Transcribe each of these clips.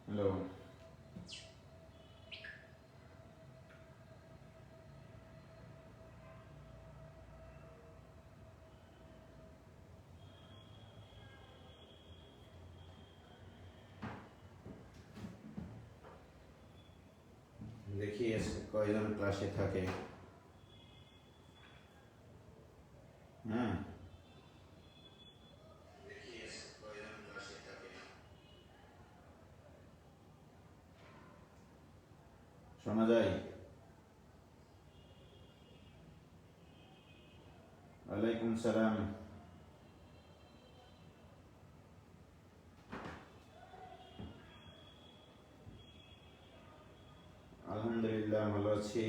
Hello. দেখি আজকে কয়জন ক্লাসে থাকে। হ্যাঁ, শোনা যায়? ওয়ালাইকুম সালাম। আলহামদুলিল্লাহ ভালো আছি।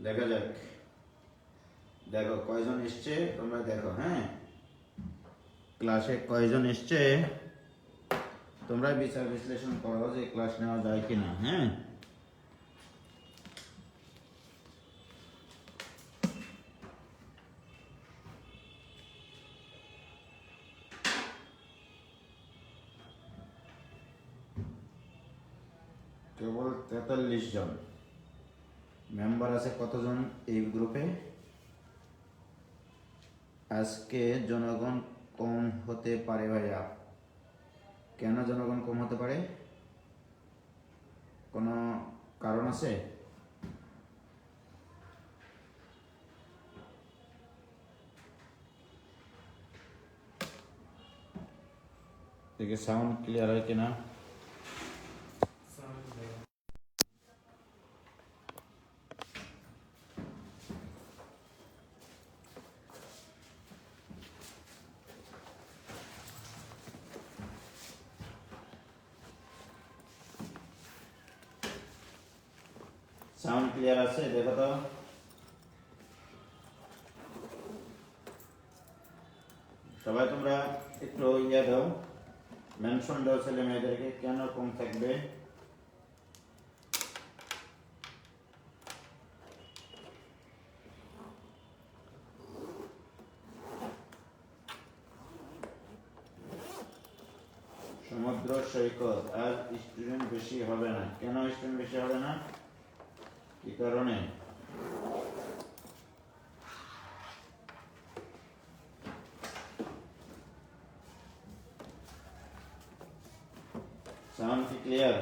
দেখা যাক, দেখো কয়জন এসছে তোমরা দেখো। হ্যাঁ, ক্লাসে কয়জন এসছে তোমরা বিচার বিশ্লেষণ করো যে ক্লাস নেওয়া যায় কিনা। হ্যাঁ, কেবল 43 জন মেম্বার আছে। কতজন এই গ্রুপে? আজকে জনগণ কম হতে পারে ভাইয়া। কেন জনগণ কম হতে পারে? কোনো কারণ আছে? দেখে সাউন্ড ক্লিয়ার হয় কিনা। সাউন্ড ক্লিয়ার আছে? দেখো তো। সবাই তোমরা একটু ইয়ে দাও, মেনশন দাও ছেলে মেয়েদেরকে কেন কম থাকবে। সমুদ্র সৈকত আর স্টুডেন্ট বেশি হবে না। কেন স্টুডেন্ট বেশি হবে না? কি কারণে? সাউন্ড কি ক্লিয়ার?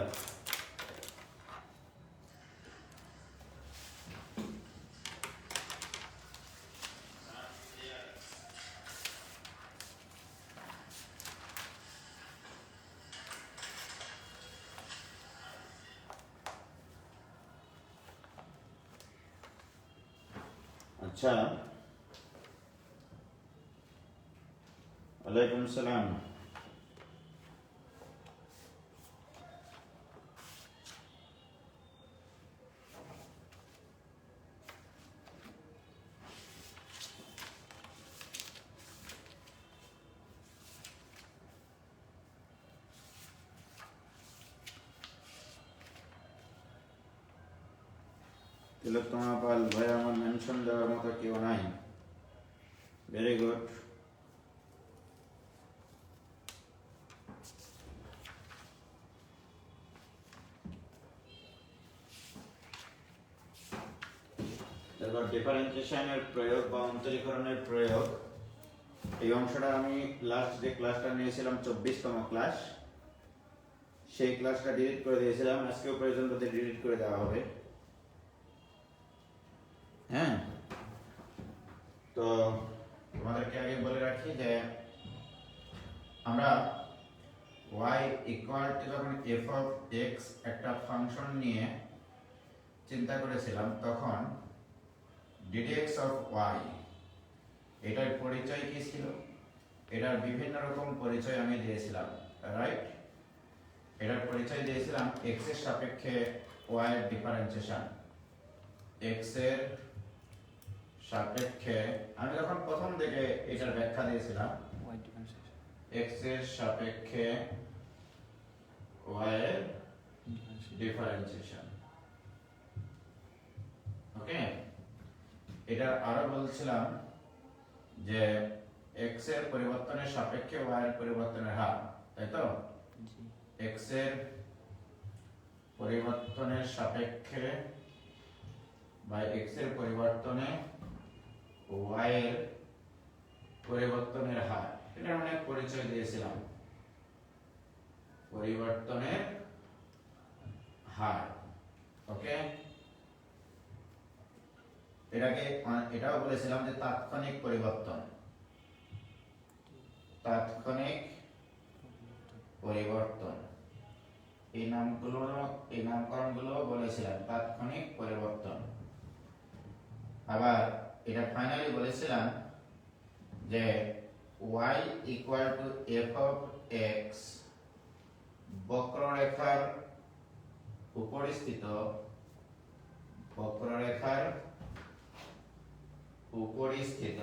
আচ্ছা, ওয়ালাইকুম সালাম। তিলোত্তমা পাল ভাই, আমার মেনশন দেওয়ার মতো কেউ নাই। Very good. এবার ডিফারেন্সিয়েশনের প্রয়োগ বা অন্তরীকরণের প্রয়োগ, এই অংশটা আমি লাস্ট যে ক্লাসটা নিয়েছিলাম 24তম ক্লাস, সেই ক্লাসটা ডিলিট করে দিয়েছিলাম। আজকেও প্রয়োজন তাদের ডিলিট করে দেওয়া হবে। হ্যাঁ, তো তোমাদেরকে আগে বলে রাখি যে আমরা y ইকুয়াল টু যখন f অফ x একটা ফাংশন নিয়ে চিন্তা করেছিলাম, তখন ddx অফ y এটার পরিচয় কি ছিল? এটার বিভিন্ন রকম পরিচয় আমি দিয়েছিলাম, রাইট? এটার পরিচয় দিয়েছিলাম x এর সাপেক্ষে y এর ডিফারেন্সিয়েশন। x এর সাপেক্ষে আমি যখন প্রথম থেকে এটার ব্যাখ্যা দিয়েছিলাম, x এর সাপেক্ষে y এর ডিফারেন্সিয়েশন। ওকে, এটা আরো বলছিলাম যে x এর পরিবর্তনের সাপেক্ষে y এর পরিবর্তনের হার, তাই তো? x এর পরিবর্তনের সাপেক্ষে বা x এর পরিবর্তনে y এর পরিবর্তনের হার, এটা আমরা পরিচয় দিয়েছিলাম, পরিবর্তনের হার। ওকে, এটাও বলেছিলাম যে তাৎক্ষণিক পরিবর্তন, তাৎক্ষণিক পরিবর্তন, এই নামকরণগুলো বলেছিলাম, তাৎক্ষণিক পরিবর্তন। আবার এটা ফাইনালি বলেছিলাম যে y equal two f of x বক্ররেখার উপরিস্থিত, বক্ররেখার উপরিস্থিত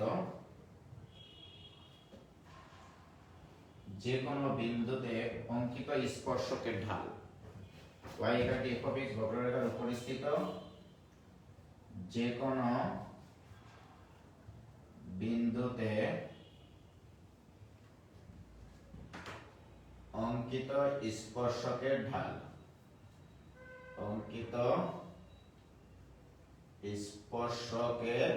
যে কোনো বিন্দুতে অঙ্কিত স্পর্শকের ঢাল। y equal two f of x বক্ররেখার উপরিস্থিত যে কোনো বিন্দুতে অঙ্কিত স্পর্শকের ঢাল, অঙ্কিত স্পর্শকের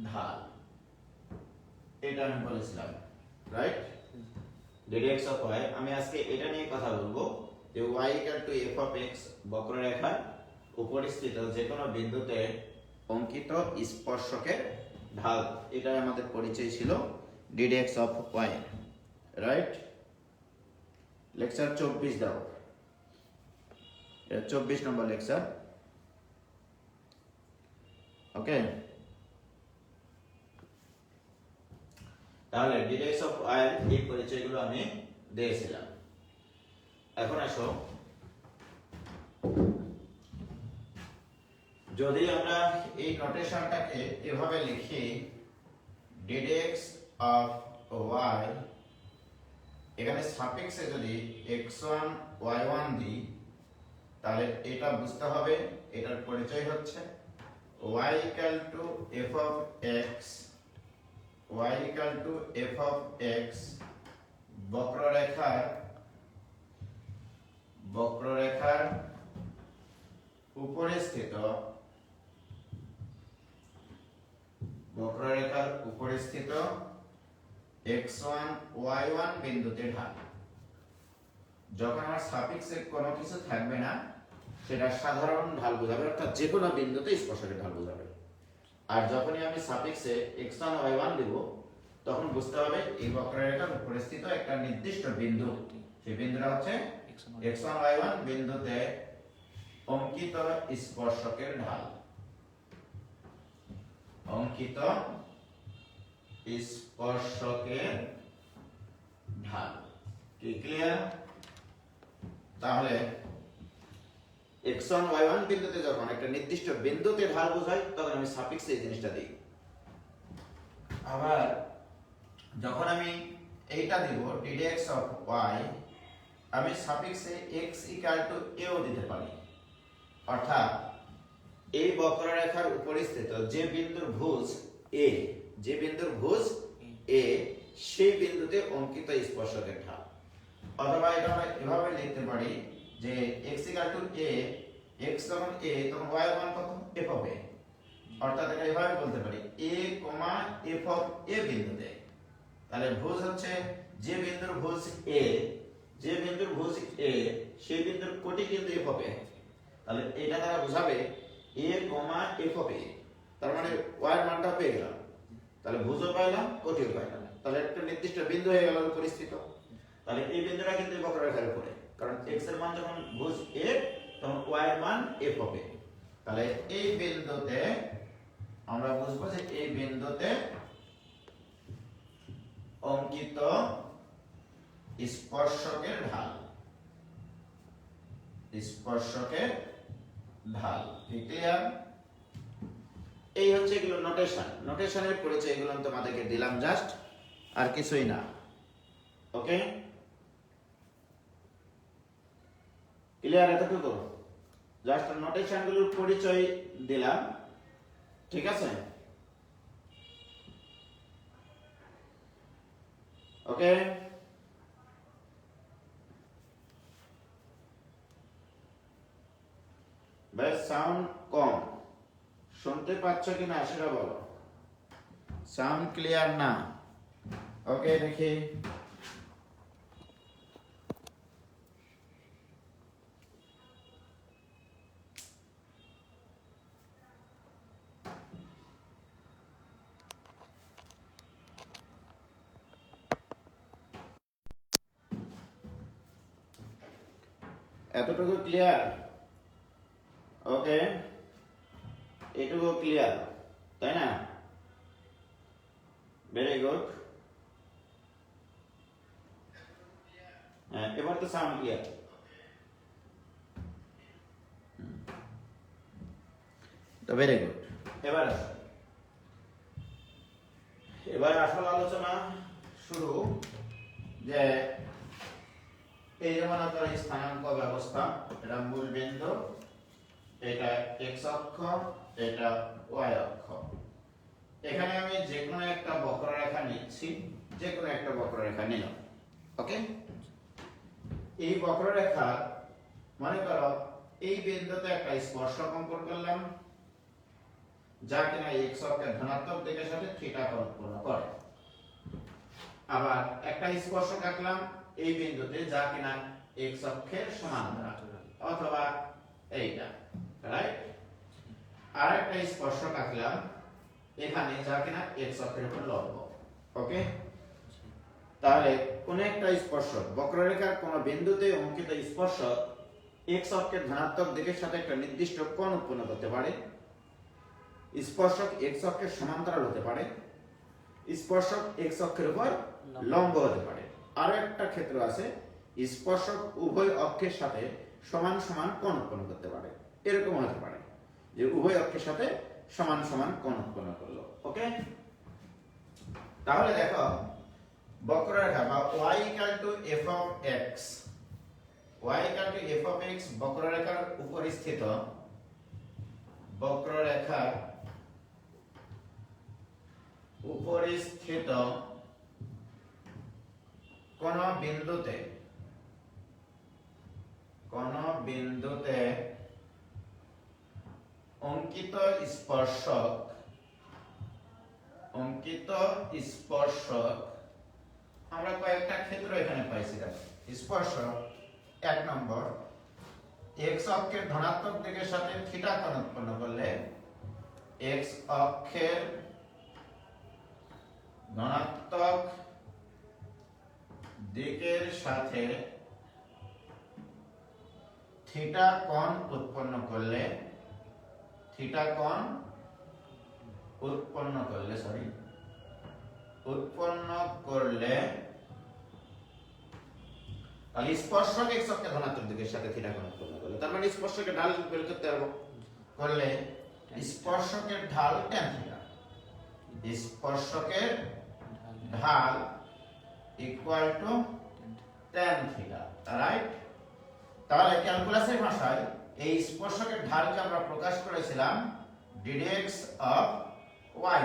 ঢাল, এটা আমি বলেছিলাম, রাইট? ddx অফ y, আমি আজকে এটা নিয়ে কথা বলবো যে y equal two f of x বক্ররেখার উপরিস্থিত যে কোনো বিন্দুতে অঙ্কিত স্পর্শকের ঢাল, এটা আমাদের পরিচয় ছিল ddx of y, right? Lecture 24 দাও, এটা 24 নম্বর লেকচার। ওকে, তাহলে ddx অফ y এর এই পরিচয়গুলো আমি দিয়েছিলাম। এখন আসো, যদি আমরা এই নোটেশনটাকে এভাবে লিখি ddx অফ y, এখানে সাপেক্ষে যদি x1 y1 দিই, তাহলে এটা বুঝতে হবে এটার পরিচয় হচ্ছে y equal two f of x, y equal two f of x বক্ররেখার উপরিস্থিত, বক্ররেখার উপরিস্থিত x1 y1 বিন্দুতে ঢাল। যখন আমার সাফিক্সে কোনো কিছু থাকবে না, সেটা সাধারণ ঢাল বোঝাবে, অর্থাৎ যে কোনো বিন্দুতে স্পর্শকের ঢাল বোঝাবে। আর যখনই আমি সাফিক্সে x1 y1 দেব, তখন বুঝতে হবে এই বক্ররেখার উপরিস্থিত একটা নির্দিষ্ট বিন্দু, সেই বিন্দুটা হচ্ছে x1 y1 বিন্দুতে অঙ্কিত স্পর্শকের ঢাল, অঙ্কিত স্পর্শকের ঢাল। কি ক্লিয়ার? তাহলে x1 y1 বিন্দুতে যখন একটা নির্দিষ্ট বিন্দুতে ঢাল বোঝাই, তখন আমি সাফিক্সে এই জিনিসটা দিই। আবার যখন আমি এইটা দিব ddx অফ y, আমি সাফিক্সে x ইকুয়াল টু a ও দিতে পারি, অর্থাৎ এই বক্ররেখার উপরিস্থিত যে বিন্দুর ভুজ a, যে বিন্দুর ভুজ a, সেই বিন্দুতে অঙ্কিত স্পর্শকের ঢাল। অথবা এটা আমরা এভাবে লিখতে পারি যে x equal to a, x যখন a তখন y মান কত? f অফ a, অর্থাৎ এটা এভাবে বলতে পারি a, f অফ a বিন্দুতে। তাহলে ভুজ হচ্ছে যে বিন্দুর ভুজ a, যে বিন্দুর ভুজ a, সেই বিন্দুর কোটি কিন্তু f অফ a। তাহলে এটা দ্বারা বোঝাবে a, f অফ a, তার মানে y এর মানটা পেয়ে গেলাম। তাহলে ভুজও পাইলাম, কোটিও পাইলাম, তাহলে একটা নির্দিষ্ট বিন্দু হয়ে গেল পরিস্থিত। তাহলে এই বিন্দুটা কিন্তু বক্ররেখার উপরে, কারণ x এর মান যখন ভুজ a, তখন y এর মান f অফ a। তাহলে এই বিন্দুতে আমরা বুঝবো যে এই বিন্দুতে অঙ্কিত স্পর্শকের ঢাল, স্পর্শকের ঢাল। ক্লিয়ার? এই হচ্ছে এগুলো নোটেশন, নোটেশনের পরিচয় এগুলো আমি তোমাদেরকে দিলাম জাস্ট, আর কিছুই না। ওকে, ক্লিয়ার? এতটুকু জাস্ট নোটেশনগুলোর পরিচয় দিলাম, ঠিক আছে? ওকে, বেশ সাউন্ড কম, শুনতে পাচ্ছ কিনা সেটা বলো। সাউন্ড ক্লিয়ার না? ওকে, দেখি। এতটুকু ক্লিয়ার? ওকে, এটুকু ক্লিয়ার, তাই না? Very good. হ্যাঁ, এবার তো সাউন্ড ক্লিয়ার। তো ভেরি গুড। এবার আসল আলোচনা শুরু। যে এই যেমন আপনার স্থানাঙ্ক ব্যবস্থা, এটা মূল বিন্দু, এটা x অক্ষ, এটা y অক্ষ। এখানে আমি যে কোনো একটা বক্ররেখা নিচ্ছি, যে কোনো একটা বক্ররেখা নিলাম। ওকে, এই বক্ররেখা মনে করো এই বিন্দুতে একটা স্পর্শক অঙ্কন করলাম, যা কিনা x অক্ষের ধনাত্মক দিকের সাথে থিটা কোণ উৎপন্ন করে। আবার একটা স্পর্শক আঁকলাম এই বিন্দুতে, যা কিনা x অক্ষের সমান্তরাল, অথবা এইটা, রাইট? আর একটা স্পর্শক আঁকলাম এখানে, যা কিনা x অক্ষের উপর লম্ব। ওকে, তাহলে কোন একটা স্পর্শক, বক্ররেখার কোন বিন্দুতে অঙ্কিত স্পর্শক x অক্ষের ধনাত্মক দিকের সাথে একটা নির্দিষ্ট কোণ উৎপন্ন করতে পারে। স্পর্শক x অক্ষের সমান্তরাল হতে পারে, স্পর্শক x অক্ষের উপর লম্ব হতে পারে। আরো একটা ক্ষেত্র আছে, স্পর্শক উভয় অক্ষের সাথে সমান সমান কোণ উৎপন্ন করতে পারে। এরকম হতে পারে যে উভয় অক্ষের সাথে সমান সমান কোণ উৎপন্ন করলো। ওকে, তাহলে দেখো বক্ররেখা বা y f of x, y f of x বক্ররেখার উপর স্থিত, বক্ররেখার উপর স্থিত কোন বিন্দুতে অঙ্কিত স্পর্শক আমরা কয়েকটা ক্ষেত্র এখানে পাইছি। দেখো, স্পর্শক 1 নম্বর, x অক্ষের ধনাত্মক দিকের সাথে থিটা কোণ উৎপন্ন করলে x অক্ষের ধনাত্মক দিকের সাথে থিটা কোণ উৎপন্ন করলে তাহলে স্পর্শক x অক্ষের ধনাত্মক দিকের সাথে থিটা কোণ উৎপন্ন করলে, তার মানে স্পর্শকের ঢাল বের করতে পারবো, করলে স্পর্শকের ঢাল tan থিটা, স্পর্শকের ঢাল equal to tan theta, right? তাহলে ক্যালকুলাসের ভাষায় এই স্পর্শকের ঢালকে আমরা প্রকাশ করেছিলাম ddx of y,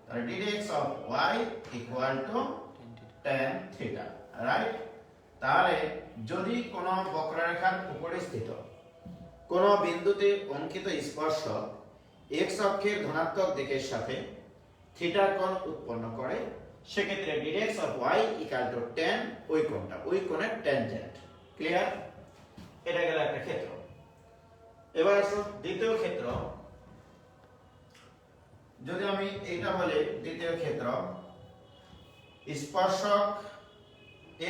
তাহলে ddx of y equal two tan theta, right? তাহলে যদি কোন বক্ররেখার উপরে স্থিত কোন বিন্দুতে অঙ্কিত স্পর্শক x অক্ষের ধনাত্মক দিকের সাথে থিটা কোণ উৎপন্ন করে, সেক্ষেত্রে ddx of y equal two tan ওই কোণটা, ওই কোণের ট্যানজেন্ট। ক্লিয়ার? এটা গেল একটা ক্ষেত্র। এবার আসো দ্বিতীয় ক্ষেত্র। যদি আমি এটা বলি দ্বিতীয় ক্ষেত্র, স্পর্শক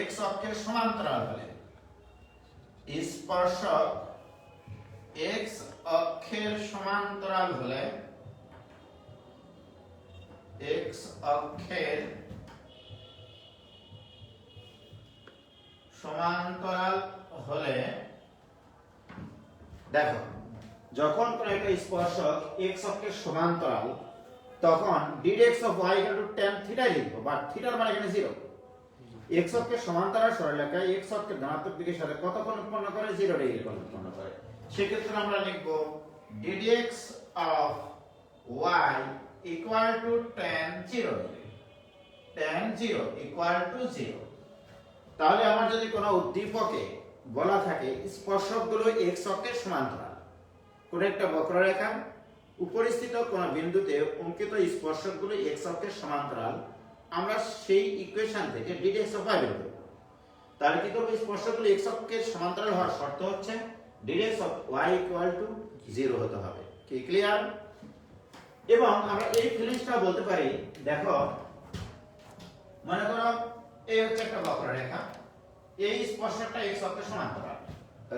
x অক্ষের সমান্তরাল হলে, স্পর্শক x অক্ষের সমান্তরাল হলে, x অক্ষের সমান্তরাল হলে, দেখো যখন কোন একটা স্পর্শক x অক্ষের সমান্তরাল, তখন ddx of y tan theta লিখবো, বাট থিটার মান এখানে 0। x অক্ষের সমান্তরাল সরলরেখায় x অক্ষের ধনাত্মক দিকের সাথে কত কোণ উৎপন্ন করে? 0 ডিগ্রি কোণ উৎপন্ন করে। সেক্ষেত্রে আমরা লিখব ddx of y equal to tan 0 degree. tan 0 equal to 0। তাহলে আমার যদি কোনো উদ্দীপকে বলা থাকে স্পর্শকগুলো x অক্ষের সমান্তরাল, কোন একটা বক্ররেখা উপরিস্থিত কোন বিন্দুতে অঙ্কিত স্পর্শকগুলো x অক্ষের সমান্তরাল, আমরা সেই ইকুয়েশন থেকে ddx অফ y বের করব। তাহলে কি করব, স্পর্শকগুলো x অক্ষের সমান্তরাল হওয়ার শর্ত হচ্ছে ddx of y equal two 0 হতে হবে। কি ক্লিয়ার? এবং আমরা এই ফিলিংসটা বলতে পারি, দেখো মনে করো এই হচ্ছে একটা বক্ররেখা, এই স্পর্শকটা x অক্ষের সমান্তরাল,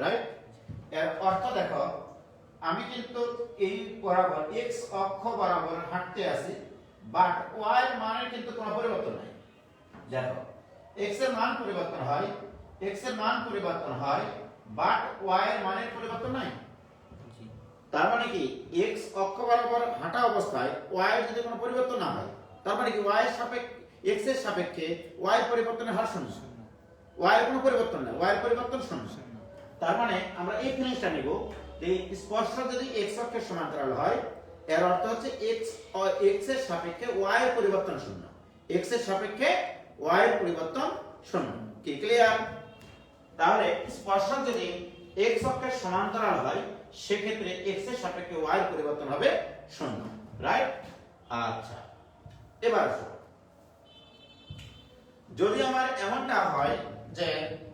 রাইট? এর অর্থ দেখো আমি কিন্তু এই বরাবর x অক্ষ বরাবর হাঁটতে আছি, বাট y এর মানের কিন্তু কোনো পরিবর্তন নাই। দেখো x এর মান পরিবর্তন হয়, বাট y এর মানের পরিবর্তন নাই। তার মানে কি x অক্ষ বরাবর হাঁটা অবস্থায় y এর যদি কোনো পরিবর্তন না হয়, তার মানে কি y এর সাপেক্ষে x এর সাপেক্ষে y পরিবর্তনের হার শূন্য, y এর কোনো পরিবর্তন নাই, y এর পরিবর্তন শূন্য। তার মানে আমরা এই ফিলিংসটা নিব যে স্পর্শক যদি x অক্ষের সমান্তরাল হয়, এর অর্থ হচ্ছে x এর সাপেক্ষে y এর পরিবর্তন শূন্য, x এর সাপেক্ষে y এর পরিবর্তন শূন্য। কি ক্লিয়ার? তাহলে স্পর্শক যদি x অক্ষের সমান্তরাল হয়, সেক্ষেত্রে x এর সাপেক্ষে y এর পরিবর্তন হবে শূন্য, রাইট? আচ্ছা, এবার যদি আমার এমনটা হয় যে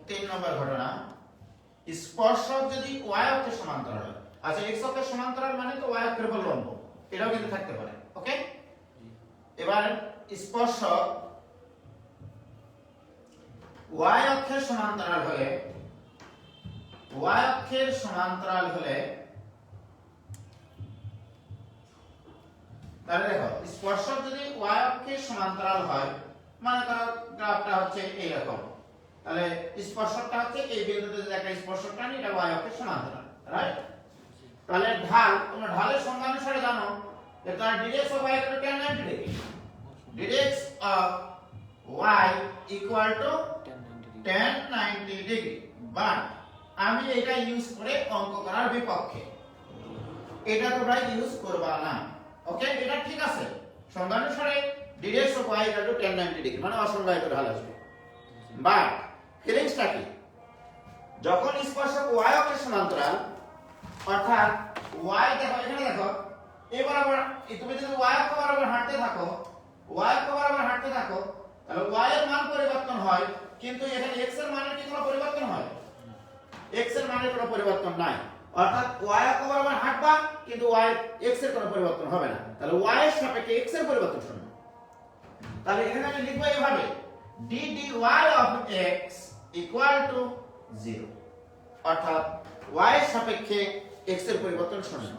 3 নম্বর ঘটনা, স্পর্শক যদি y অক্ষের সমান্তরাল হয়, আচ্ছা x অক্ষের সমান্তরাল মানে তো y অক্ষের উপর লম্ব, এটাও কিন্তু থাকতে পারে, ওকে? এবার স্পর্শক y অক্ষের সমান্তরাল হলে, তাহলে দেখো স্পর্শক যদি y অক্ষের সমান্তরাল হয়, মনে করো গ্রাফটা হচ্ছে এইরকম, তাহলে স্পর্শকটা হচ্ছে এই বিন্দুতে যে একটা স্পর্শকটা নিয়ে এটা y অক্ষের সমান্তরাল, রাইট? তাহলে ঢাল, তোমরা ঢালের সংজ্ঞা অনুসারে জানো যে তার ddx of y equal to tan 90 degree, ddx of y equal to tan 90 degree. But আমি এটা ইউজ করে অঙ্ক করার বিপক্ষে, এটা তোমরা ইউজ করবা না, ওকে? এটা ঠিক আছে, সংজ্ঞা অনুসারে ddx of y equal to tan 90 degree মানে অসংজ্ঞায়িত ঢাল আসবে। বাট ফিলিংসটা কি, যখন স্পর্শক y অক্ষের সমান্তরাল, অর্থাৎ y দেখো এখানে দেখো এই বরাবর, তুমি যদি y অক্ষ বরাবর হাঁটতে থাকো, তাহলে y এর মান পরিবর্তন হয়, কিন্তু এখানে x এর মানের কি কোনো পরিবর্তন হয়? x এর মানের কোনো পরিবর্তন নাই, অর্থাৎ y অক্ষ বরাবর হাঁটবা কিন্তু x এর কোনো পরিবর্তন হবে না, তাহলে y এর সাপেক্ষে x এর পরিবর্তন শূন্য। তাহলে এখানে আমি লিখব এইভাবে d dy of x equal to 0, অর্থাৎ y এর সাপেক্ষে x এর পরিবর্তন শূন্য।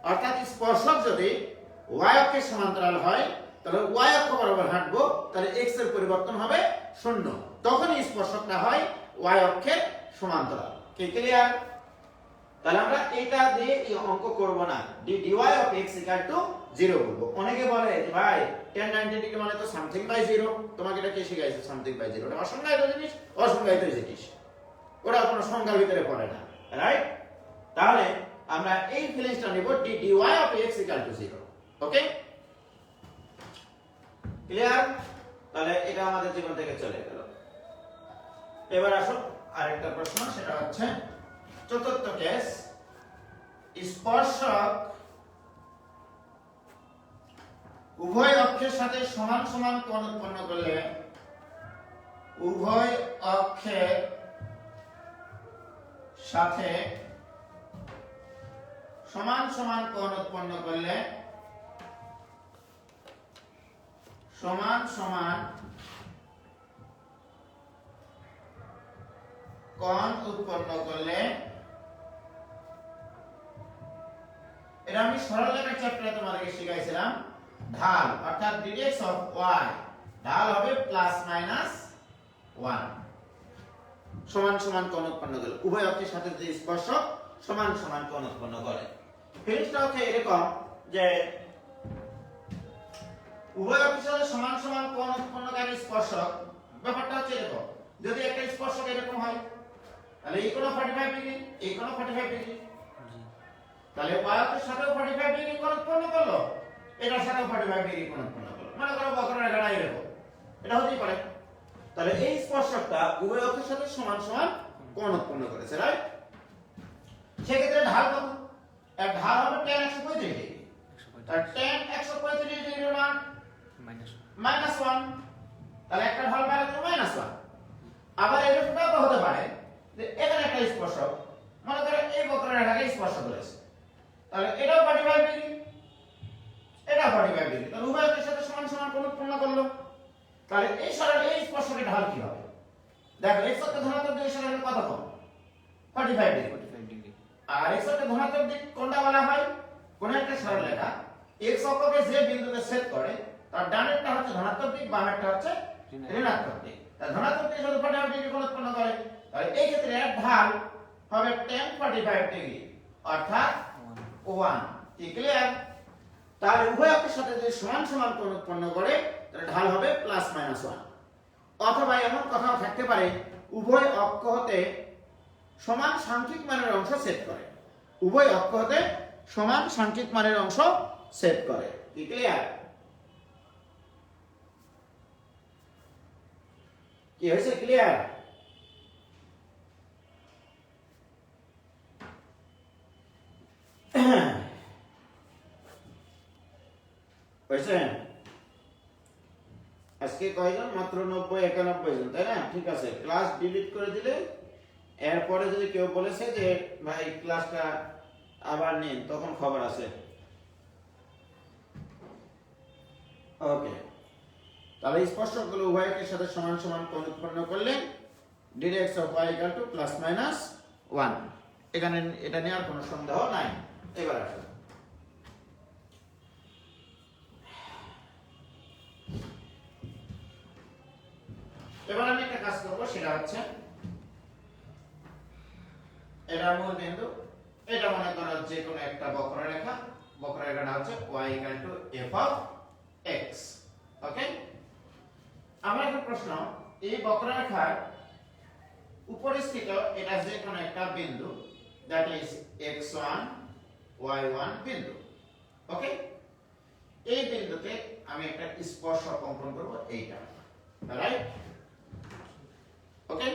অর্থাৎ স্পর্শক যদি y অক্ষের সমান্তরাল হয়, তাহলে y অক্ষ বরাবর হাঁটবো, তাহলে x এর পরিবর্তন হবে শূন্য, তখনই স্পর্শকটা হয় y অক্ষের সমান্তরাল। কি ক্লিয়ার? তাহলে আমরা এটা দিয়ে এই অঙ্ক করব না, dy of x equal to 0 বলবো। অনেকে বলে যে ভাই tan 90 ডিগ্রি মানে তো সামথিং বাই 0, তোমাকে এটা কে শিখাইছে সামথিং বাই 0? এটা অসংজ্ঞায়িত জিনিস, ওটা কোনো সংজ্ঞার ভিতরে পড়ে না, রাইট? তাহলে আমরা এই ফিলিংসটা নিব dy of x equal to 0, okay? Clear? তাহলে এটা আমাদের জীবন থেকে চলে গেল। এবার আসো আরেকটা প্রশ্ন, সেটা হচ্ছে চতুর্থ কেস, স্পর্শক উভয় অক্ষের সাথে সমান সমান কোণ উৎপন্ন করলে, উভয় অক্ষের সাথে সমান সমান কোণ উৎপন্ন করলে, সমান সমান কোণ উৎপন্ন করলে, এটা আমি সরলরেখার চ্যাপ্টারে তোমাদেরকে শিখাইছিলাম, ঢাল অর্থাৎ ddx অফ y, ঢাল হবে প্লাস মাইনাস 1, সমান সমান কোণ উৎপন্ন করলে, উভয় অক্ষের সাথে যে স্পর্শক সমান সমান কোণ উৎপন্ন করে। ফিলিংসটা হচ্ছে এরকম যে উভয় অক্ষের সাথে সমান সমান কোণ উৎপন্নকারী স্পর্শক, ব্যাপারটা হচ্ছে এরকম, যদি একটা স্পর্শক এরকম হয়, তাহলে এই কোণ 45 ডিগ্রি, এই কোণ 45 ডিগ্রি, তাহলে y অক্ষের সাথেও 45 ডিগ্রি কোণ উৎপন্ন করলো, এটার সাথেও 45 ডিগ্রি কোণ উৎপন্ন করলো। মনে করো বক্ররেখাটা এরকম, এটা হতেই পারে। তাহলে এই স্পর্শকটা উভয় অক্ষের সাথে সমান সমান কোণ উৎপন্ন করেছে, রাইট? সেক্ষেত্রে ঢাল কত? এর ঢাল হবে tan 135 ডিগ্রি। তাহলে tan 135 ডিগ্রির মান -1। তাহলে একটা ঢাল বাইরে থেকে -1। আবার এটা হতে পারে যে এখানে একটা স্পর্শক, মনে করে এই বক্ররেখাকে স্পর্শ করেছে, তাহলে এটাও 45 ডিগ্রি, এটা 45 ডিগ্রি। তাহলে উভয় অক্ষের সাথে সমান সমান কোণ উৎপন্ন করলো। তাহলে এই সরল এই স্পর্শকের ঢাল কি হবে? দেখো x অক্ষের ধনাত্মক দিক সরলের কত কোণ? 45 ডিগ্রি। আর x অক্ষের ধনাত্মক দিক কোনটা বলা হয়? কোন একটা সরল রেখা x অক্ষকে যে বিন্দুতে ছেদ করে তার ডানেরটা হচ্ছে ধনাত্মক দিক, বামেরটা হচ্ছে ঋণাত্মক দিক। তাহলে ধনাত্মক দিক সাথে 45 ডিগ্রি কোণ উৎপন্ন করে। তাহলে এই ক্ষেত্রে এর ঢাল হবে tan 45 ডিগ্রি অর্থাৎ 1। কি ক্লিয়ার? তাহলে উভয় অক্ষের সাথে যদি সমান সমান কোণ উৎপন্ন করে তাহলে ঢাল হবে +-1। অথবা এমন কথাও থাকতে পারে উভয় অক্ষ হতে সমান সাংখ্যিক মানের অংশ ছেদ করে। উভয় অক্ষ হতে সমান সাংখ্যিক মানের অংশ ছেদ করে। কি ক্লিয়ার? কি হয়েছে? ক্লিয়ার? হয়েছে? আজকে কয়জন? মাত্র 90-91 জন, তাই না? ঠিক আছে, ক্লাস ডিলিট করে দিলে এরপরে যদি কেউ বলেছে যে ভাই ক্লাসটা আবার নিন, তখন খবর আছে। ওকে, তাহলে স্পর্শকগুলো উভয় অক্ষের সাথে সমান সমান কোণ উৎপন্ন করলে dx of y = +-1। এখানে এটা নেওয়ার কোনো সন্দেহ নাই। এবার আসুন, এবার আমি একটা কাজ করব, সেটা হচ্ছে এটা মূল বিন্দু, এটা মনে করো যে কোনো একটা বক্ররেখা, বক্ররেখাটা হচ্ছে y = f of x। ওকে, আমার একটা প্রশ্ন, এই বক্ররেখার উপরে স্থিত এটা যে কোনো একটা বিন্দু, দ্যাট ইজ x1 y1 বিন্দু। ওকে, এই বিন্দুতে আমি একটা স্পর্শক অঙ্কন করব, এইটা, রাইট? ওকে,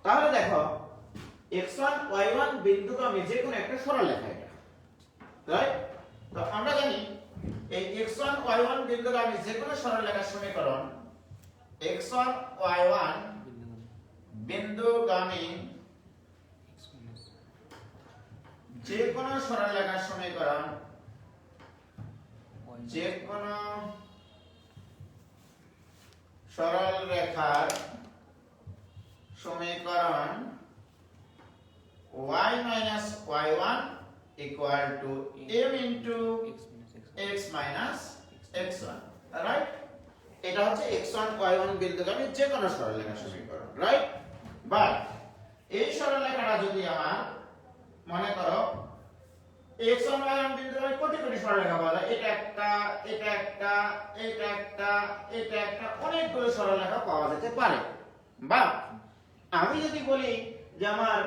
তাহলে দেখো x1 y1 বিন্দুগামী যে কোনো একটা সরলরেখা এটা, রাইট? তো আমরা জানি এই x1 y1 বিন্দুগামী যে কোনো সরলরেখার সমীকরণ x1 y1 বিন্দুগামী যে কোনো সরলরেখার সমীকরণ, যে কোনো সরলরেখার সমীকরণ y minus y1 equal to m into x minus x1, right? এটা হচ্ছে x1 y1 বিন্দুগামী যে কোনো সরলরেখার সমীকরণ, রাইট? বাট এই সরলরেখাটা যদি আমার মনে করো x1 y1 বিন্দুগামী কোটি কোটি সরলরেখা বলা, এটা একটা, এটা একটা, এটা একটা, এটা একটা, অনেকগুলো সরলরেখা পাওয়া যেতে পারে। বা আমি যদি বলি যে আমার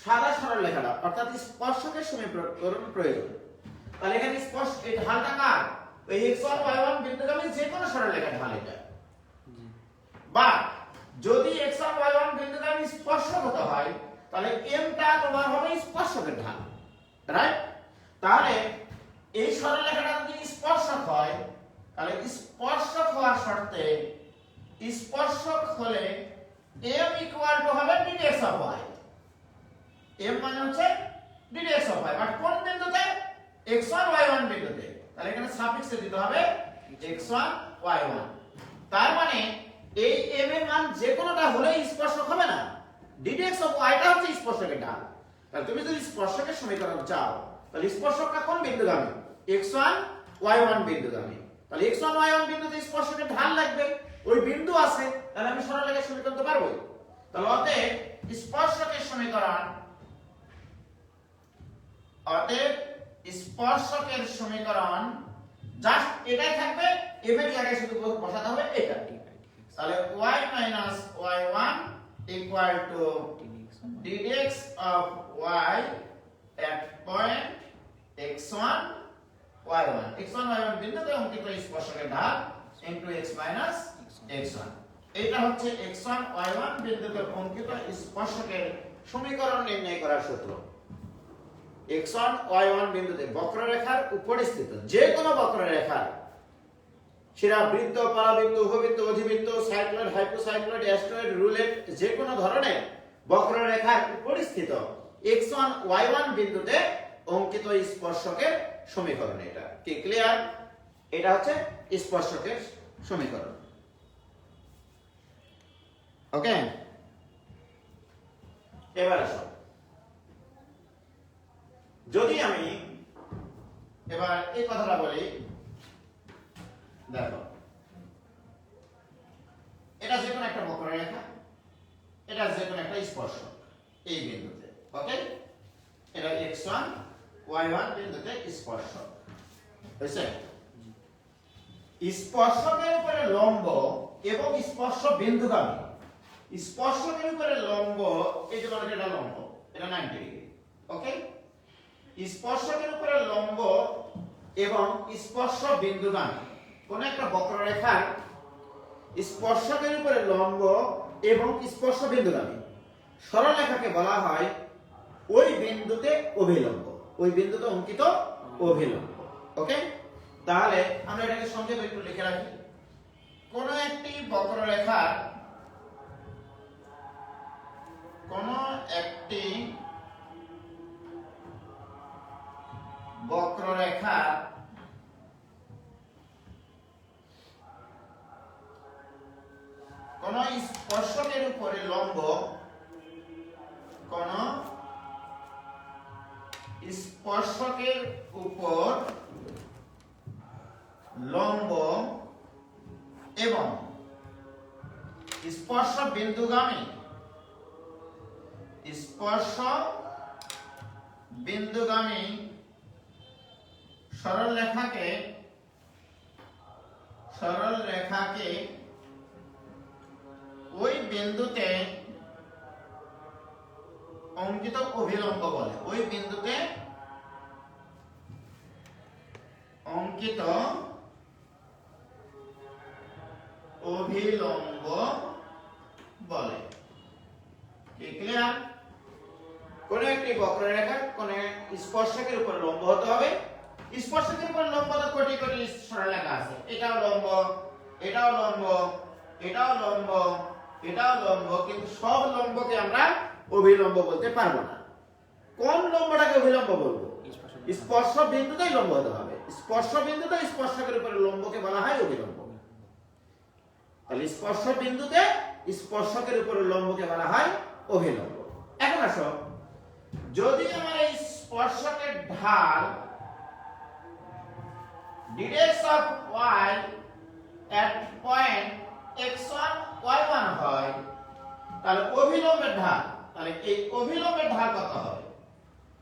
সাদা সরলরেখাটা অর্থাৎ স্পর্শকের সমীকরণ প্রয়োজন, তাহলে এখানে স্পর্শ এই ঢালটা কার? এই x1 y1 বিন্দুগামী যে কোনো সরলরেখার ঢাল এটা। বা যদি x1 y1 বিন্দুগামী স্পর্শক হতে হয় তাহলে m টা তোমার হবে স্পর্শকের ঢাল, রাইট? তাহলে এই সরলরেখাটা যদি স্পর্শক হয় তাহলে স্পর্শক হওয়ার শর্তে স্পর্শক হলে m ইকুয়াল টু হবে dx of y। m মানে হচ্ছে dx of y, বাট কোন বিন্দুতে? x1 y1 বিন্দুতে। তাহলে এখানে সাফিক্সে দিতে হবে x1 y1। তার মানে এই m এর মান যে কোনোটা হলে স্পর্শক হবে না, dx of y টা হচ্ছে স্পর্শকের ঢাল। তাহলে তুমি যদি স্পর্শকের সমীকরণ চাও তাহলে স্পর্শকটা কোন বিন্দুগামী? x1 y1 বিন্দুগামী। তাহলে x1 y1 বিন্দুতে স্পর্শকের ঢাল লাগবে, ওই বিন্দু আছে, তাহলে আমি সরলরেখার সমীকরণ তো পারবো। তাহলে অতএব স্পর্শকের সমীকরণ, অতএব স্পর্শকের সমীকরণ জাস্ট এটাই থাকবে, m এর জায়গায় শুধু বসাতে হবে এটা। তাহলে y minus y1 equal to dx of y at point x1 y1। x1 y1 বিন্দুতে অঙ্কিত স্পর্শকের ঢাল into x minus x1 এটা হচ্ছে x1 y1 বিন্দুতে অঙ্কিত স্পর্শকের সমীকরণ নির্ণয় করার সূত্র। x1 y1 বিন্দুতে বক্ররেখার উপরে স্থিত যে কোনো বক্ররেখার সেটা বৃত্ত, পরাবৃত্ত, উপবৃত্ত, অধিবৃত্ত, সাইক্লয়েড, হাইপোসাইক্লয়েড, অ্যাস্ট্রয়েড, রুলেট যে কোনো ধরনের বক্ররেখার উপরে স্থিত x1 y1 বিন্দুতে অঙ্কিত স্পর্শকের সমীকরণ। এটা কি ক্লিয়ার? এটা হচ্ছে স্পর্শকের সমীকরণ। ওকে, এবার আসো, যদি আমি এবার এই কথাটা বলি, দেখো এটা যে কোনো একটা বক্ররেখা, এটা যে কোনো একটা স্পর্শক এই বিন্দুতে। ওকে, এটা x1 y1 বিন্দুতে স্পর্শক হয়েছে। স্পর্শকের উপরে লম্ব এবং স্পর্শ বিন্দুগামী, স্পর্শকের উপরে লম্ব, এই যে বলে এটা লম্ব, এটা 90 ডিগ্রি। ওকে, স্পর্শকের উপরে লম্ব এবং স্পর্শ বিন্দুগামী কোন একটা বক্ররেখার স্পর্শকের উপরে লম্ব এবং স্পর্শ বিন্দুগামী সরলরেখাকে বলা হয় ওই বিন্দুতে অভিলম্ব, ওই বিন্দুতে অঙ্কিত অভিলম্ব। ওকে, তাহলে আমরা এটাকে সংক্ষেপে একটু লিখে রাখি। কোন একটি বক্ররেখার কোন স্পর্শকের উপরে লম্ব, কোন স্পর্শকের উপর লম্ব এবং স্পর্শ বিন্দুগামী, স্পর্শ বিন্দুগামী সরলরেখাকে ওই বিন্দুতে অঙ্কিত অভিলম্ব বলে, ওই বিন্দুতে অঙ্কিত অভিলম্ব বলে। কি ক্লিয়ার? কোন একটি বক্ররেখার কোন স্পর্শকের উপর লম্ব হতে হবে। স্পর্শকের উপর লম্ব তো কোটি কোটি সরলরেখা আছে, এটাও লম্ব, এটাও লম্ব, এটাও লম্ব, এটাও লম্ব, কিন্তু সব লম্বকে আমরা অভিলম্ব বলতে পারবো না। কোন লম্বটাকে অভিলম্ব বলবো? স্পর্শ বিন্দুতেই লম্ব হতে হবে। স্পর্শ বিন্দুতে স্পর্শকের উপরে লম্বকে বলা হয় অভিলম্ব। তাহলে স্পর্শ বিন্দুতে স্পর্শকের উপরে লম্বকে বলা হয় অভিলম্ব। এখন আসো, যদি আমার এই স্পর্শকের ঢাল dx of y at point x1 y1 হয়, তাহলে অভিলম্বের ঢাল, তাহলে এই অভিলম্বের ঢাল কত হবে?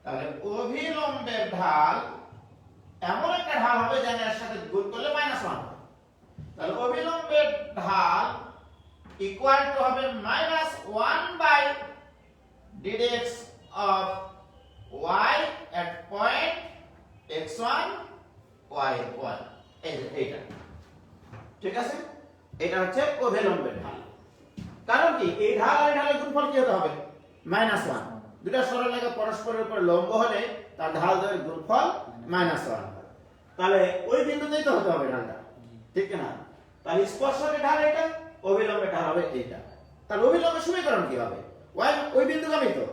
তাহলে অভিলম্বের ঢাল এমন একটা ঢাল হবে যেন এর সাথে গুণ করলে -1 হবে। তাহলে অভিলম্বের ঢাল ইকুয়াল টু হবে -1 by dx of y at point x1 y1। এইটা ঠিক আছে, এটা হচ্ছে অভিলম্বের ঢাল। কারণ কি, এই ঢাল আর ঢালের গুণফল কি হতে হবে? -1। দুটো সরলরেখা পরস্পরের উপর লম্ব হলে তার ঢাল দ্বয়ের গুণফল -1। তাহলে ওই বিন্দুতেই তো হতে হবে ঢালটা, ঠিক না? তাহলে স্পর্শকের ঢাল এটা, অভিলম্বের ঢাল হবে এইটা। তাহলে অভিলম্বের সমীকরণ কি হবে? y ওই বিন্দুগামী তো,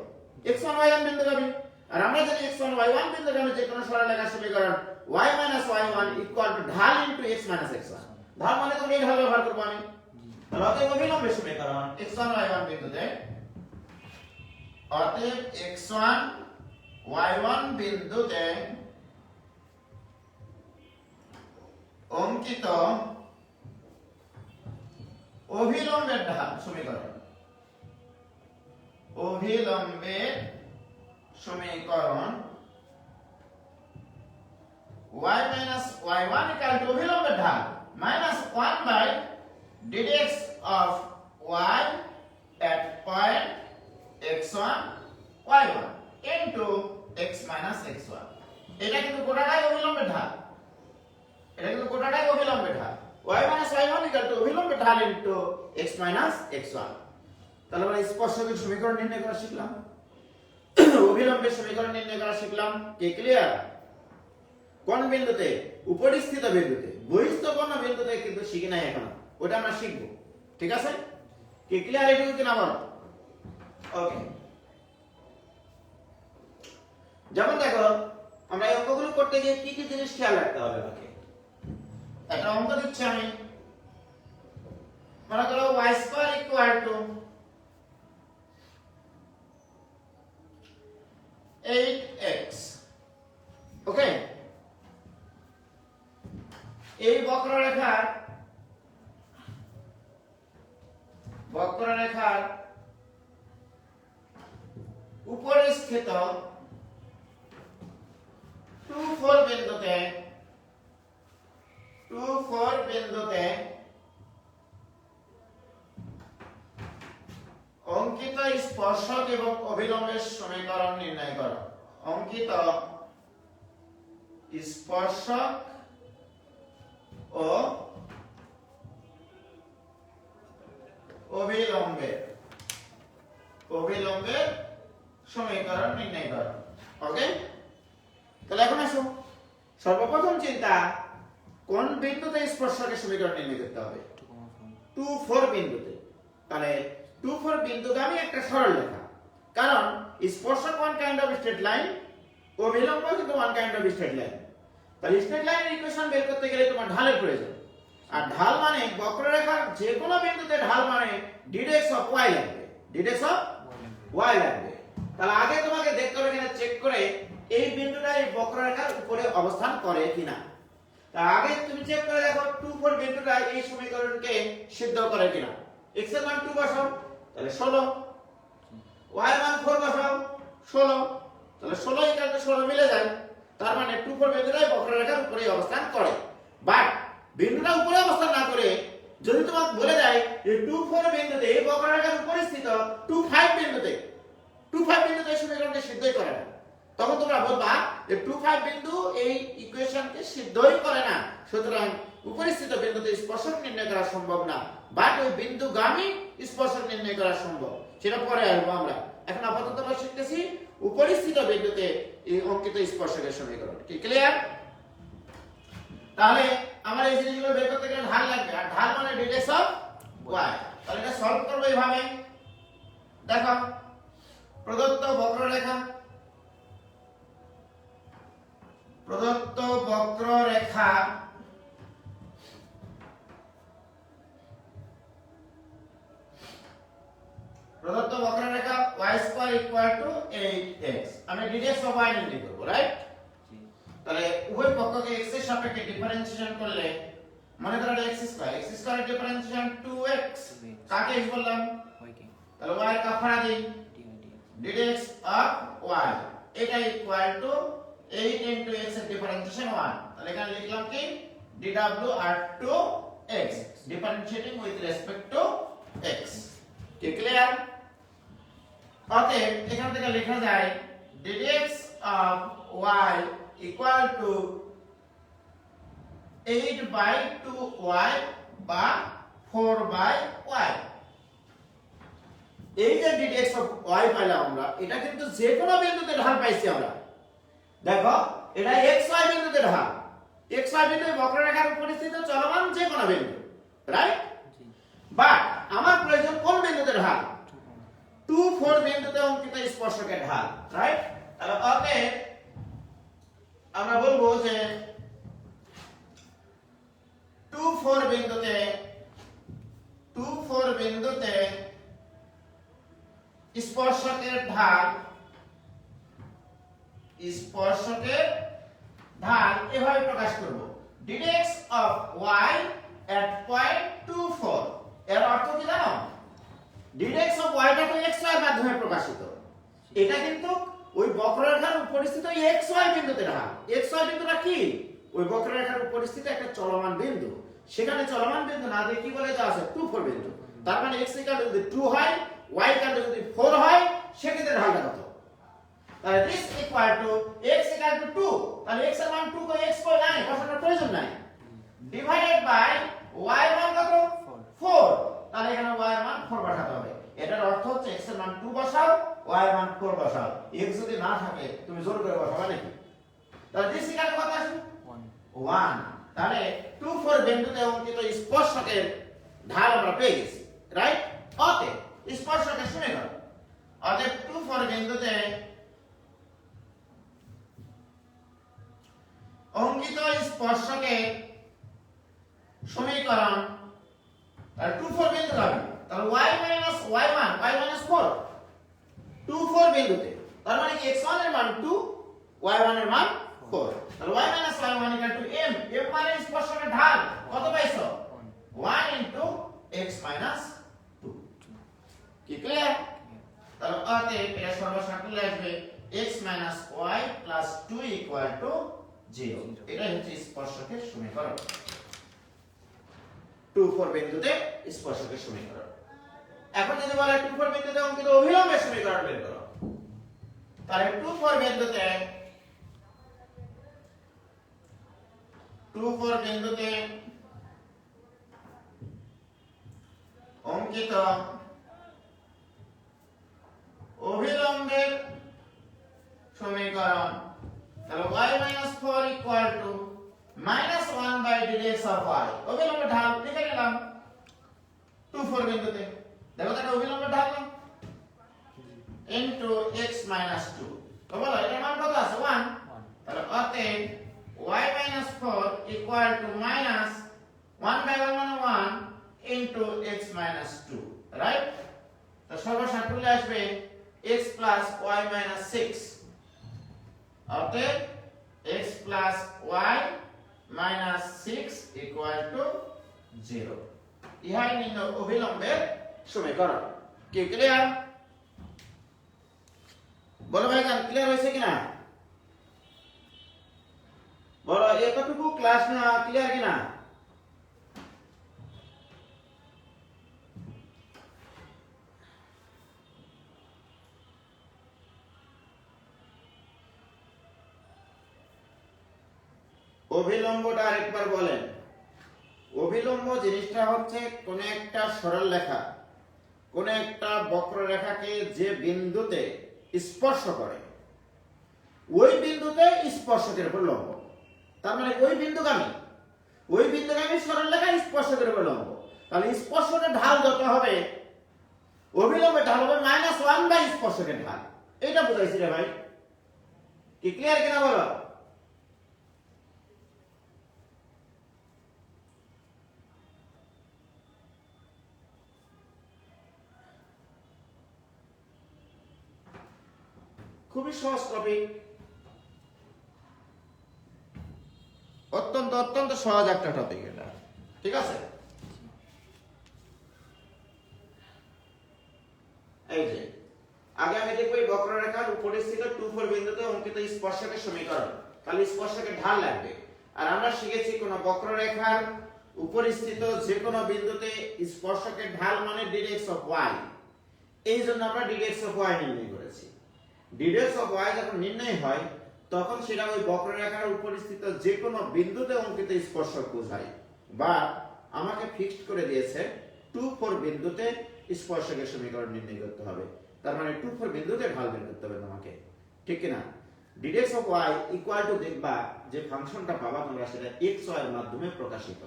x1 y1 বিন্দুগামী। আর আমরা জানি x1 y1 বিন্দুগামী যে কোনো সরলরেখার সমীকরণ y y1 ইকুয়াল টু ঢাল ইনটু x x1। ঢাল মানে তো এই ঢাল ব্যবহার করব আমি। তাহলে অতএব অভিলম্বের সমীকরণ x1 y1 বিন্দুতে, অতএব x1 y1 বিন্দুতে অঙ্কিত অভিলম্বের ঢাল সমীকরণ, অভিলম্বের সমীকরণ y y1 equal to অভিলম্বের ঢাল -1 by dx of y at point x1 y1 into x x1। এটা কিন্তু গোটাটাই অভিলম্বের ঢাল, এটা কিন্তু গোটাটাই অভিলম্বের ঢাল। y minus y1 equal to অভিলম্বের ঢাল ইনটু x minus x1। তাহলে আমরা স্পর্শকের সমীকরণ নির্ণয় করা শিখলাম, অভিলম্বের সমীকরণ নির্ণয় করা শিখলাম। কি ক্লিয়ার? কোন বিন্দুতে? উপরিস্থিত বিন্দুতে। বহিস্থ কোন বিন্দুতে কিন্তু শিখি নাই এখনো, ওটা আমরা শিখব। ঠিক আছে? কি ক্লিয়ার এটুকু কিনা বলো? ওকে। যেমন দেখো আমরা এই অঙ্কগুলো করতে গিয়ে কি কি জিনিস খেয়াল রাখতে হবে আমাকে। একটা অঙ্ক দিচ্ছি আমি, মনে করো y square equal to 8x। ওকে, এই বক্ররেখার উপরে স্থিত 2 4 বিন্দুতে অঙ্কিত স্পর্শক এবং অভিলম্বের সমীকরণ নির্ণয় করো। অঙ্কিত স্পর্শক ও অভিলম্বের সমীকরণ নির্ণয় করো। ওকে, তাহলে এখন আসো, সর্বপ্রথম চিন্তা কোন বিন্দুতে স্পর্শকের সমীকরণ নির্ণয় করতে হবে? 2 4 বিন্দুতে। তাহলে 2 4 বিন্দুগামী একটা সরল রেখা, কারণ স্পর্শক one kind of straight line, অভিলম্ব কিন্তু one kind of straight line. তাহলে স্ট্রেট লাইনের ইকুয়েশন বের করতে গেলে তোমার ঢালের প্রয়োজন, আর ঢাল মানে বক্ররেখার যে কোনো বিন্দুতে ঢাল মানে ডিরেক্স অফ y লাগবে, ডিরেক্স অফ y লাগবে। তাহলে আগে তোমাকে দেখতে হবে এখানে চেক করে এই বিন্দুটা এই বক্ররেখার উপরে অবস্থান করে কিনা। তার আগে তুমি চেক করে দেখো 2 4 বিন্দুটা এই সমীকরণকে সিদ্ধ করে কিনা। x এর মান 2 বসাও, তাহলে 16, y এর মান 4 বসাও 16, তাহলে 16 ইকুয়াল টু 16 মিলে যায়। তার মানে 2 4 বিন্দুটা এই বক্ররেখার উপরে অবস্থান করে। বাট বিন্দুটা উপরে অবস্থান না করে যদি তোমাকে বলে দেয় যে 2 4 বিন্দুতে এই বক্ররেখার উপরে স্থিত 2 5 বিন্দুতে এই সমীকরণকে সিদ্ধই করে না, তখন তোমরা বলবা যে 2 5 বিন্দু এই ইকুয়েশনকে সিদ্ধই করে না, সুতরাং উপরিস্থিত বিন্দুতে স্পর্শক নির্ণয় করা সম্ভব না, বাট ওই বিন্দুগামী স্পর্শক নির্ণয় করা সম্ভব। সেটা পরে আসবো আমরা। এখন আপাতত আমরা শিখতেছি উপরিস্থিত বিন্দুতে এই অঙ্কিত স্পর্শকের সমীকরণ। কি ক্লিয়ার? তাহলে আমার এই জিনিসগুলো বের করতে গেলে ঢাল লাগবে, আর ঢাল মানে ডিরেক্স অফ y। তাহলে এটা সলভ করব এইভাবে। দেখো প্রদত্ত বক্ররেখা y square equal to 8x। আমি ডিরেক্স অফ y নির্ণয় করব, রাইট? তাহলে উভয় পক্ষকে x এর সাপেক্ষে ডিফারেন্সিয়েশন করলে মনে করো x স্কয়ার এর ডিফারেন্সিয়েশন 2x, কাকে x বললাম? y কে। তাহলে y এর কাফারা দিই dx অফ y, এটা ইকুয়াল টু 8 into x এর ডিফারেন্সিয়েশন 1। তাহলে এখানে লিখলাম কি dw r2 x, differentiating with respect to x। কি ক্লিয়ার? অতএব এখান থেকে লেখা যায় dx of y equal to 8/2y বা 4/y। এই যে dx of y পাইলাম আমরা, এটা কিন্তু যে কোনো বিন্দুতে ঢাল পাইছি আমরা। দেখো এটা xy বিন্দুতে ঢাল, xy বিন্দু বক্ররেখার উপরে স্থিত চলমান যে কোনো বিন্দু, রাইট? বাট আমার প্রয়োজন কোন বিন্দুতে ঢাল? 2 4 বিন্দুতে অঙ্কিত স্পর্শকের ঢাল, রাইট? তাহলে অতএব আমরা বলবো যে 2 4 বিন্দুতে স্পর্শকের ঢাল এভাবে প্রকাশ করব, dx of y at point 2 4। এর অর্থ কি জানো? dx of y টা তো xy এর মাধ্যমে প্রকাশিত, এটা কিন্তু ওই বক্ররেখার উপরিস্থিত xy বিন্দুতে ঢাল। xy বিন্দুটা কি? ওই বক্ররেখার উপরিস্থিত একটা চলমান বিন্দু, সেখানে চলমান বিন্দু না দিয়ে কি বলে দেওয়া আছে? 2 4 বিন্দু। তার মানে x ইকুয়াল টু যদি 2 হয়, y ইকুয়াল টু যদি 4 হয়, সেক্ষেত্রে ঢালটা কত? তাহলে this equal to x equal to 2, তাহলে x এর মান 2 কো x কো নাই, বসানোর প্রয়োজন নাই, ডিভাইডেড বাই y এর মান কত 4, তাহলে এখানে y এর মান 4 বসাতে হবে। এটার অর্থ হচ্ছে x এর মান 2 বসাও, y এর মান 4 বসাও। x যদি না থাকে তুমি জোর করে বসাবে নাকি? তাহলে দিস এখানে কত আসবে 1। তাহলে 2 4 বিন্দুতে অঙ্কিত স্পর্শকের ঢাল আমরা পেয়ে গেছি, রাইট? অতএব স্পর্শকের সমীকরণ, অতএব 2 4 বিন্দুতে অঙ্কিত স্পর্শকের সমীকরণ, তাহলে 2 4 বিন্দু হবে, তাহলে y minus y1 y minus 4 2 4 বিন্দুতে, তার মানে কি x1 এর মান 2 y1 এর মান 4, তাহলে y minus y1 equal to m, m মানে স্পর্শকের ঢাল কত পাইছো 1 into x minus 2, কি ক্লিয়ার? তাহলে অতএব এটা সর্বসাকুল্যে আসবে x minus y plus 2 equal to 0, এটা হচ্ছে স্পর্শকের সমীকরণ, 2 4 বিন্দুতে স্পর্শকের সমীকরণ। এখন যদি বলে 2 4 বিন্দুতে অঙ্কিত অভিলম্বের সমীকরণ বের করো, তাহলে 2 4 বিন্দুতে অঙ্কিত অভিলম্বের সমীকরণ, তাহলে y minus 4 equal to minus 1 by dx of y, অভিলম্বের ঢাল লিখে নিলাম 2 4 বিন্দুতে, দেখো তো এটা অভিলম্বের ঢাল না into x minus 2, তো বলো এটার মান কত আছে 1, তাহলে অতএব y minus 4 equal to minus 1 by 1 মানে 1 into x minus 2, right? তো সর্বসাকুল্যে আসবে x plus y minus 6, অতএব x plus y minus 6 equal to 0, ইহাই নিম্ন অভিলম্বের সমীকরণ। কি ক্লিয়ার? বলো ভাইজান ক্লিয়ার হয়েছে কিনা? বলো এতটুকু ক্লাস না ক্লিয়ার কিনা? অভিলম্বটা আরেকবার বলেন। অভিলম্ব জিনিসটা হচ্ছে কোন একটা সরল রেখা কোন একটা বক্ররেখাকে যে বিন্দুতে স্পর্শ করে ওই বিন্দুতে স্পর্শকের উপর লম্ব, তার মানে ওই বিন্দুগামী সরল রেখা স্পর্শকের উপর লম্ব, তাহলে স্পর্শকের ঢাল যত হবে অভিলম্বের ঢাল হবে -1 বাই স্পর্শকের ঢাল। এটা বুঝাইছি রে ভাই, কি ক্লিয়ার কিনা বলো? খুবই সহজ টপিক, অত্যন্ত সহজ একটা টপিক এটা, ঠিক আছে? এই যে আগে আমি দেখব এই বক্ররেখার উপরিস্থিত 2 4 বিন্দুতে অঙ্কিত স্পর্শকের সমীকরণ, তাহলে স্পর্শকের ঢাল লাগবে। আর আমরা শিখেছি কোন বক্ররেখার উপরিস্থিত যে কোনো বিন্দুতে স্পর্শকের ঢাল মানে dx of y, এই জন্য আমরা dx of y নির্ণয় করেছি। dx of y যখন নির্ণয় হয় তখন সেটা ওই বক্ররেখার উপরিস্থিত যে কোনো বিন্দুতে অঙ্কিত স্পর্শক বোঝায়, বা আমাকে ফিক্সড করে দিয়েছে 2 4 বিন্দুতে স্পর্শকের সমীকরণ নির্ণয় করতে হবে, তার মানে 2 4 বিন্দুতে ঢাল বের করতে হবে তোমাকে, ঠিক কি না? dx of y equal two দেখবা যে ফাংশনটা পাবা তোমরা সেটা xy এর মাধ্যমে প্রকাশিত,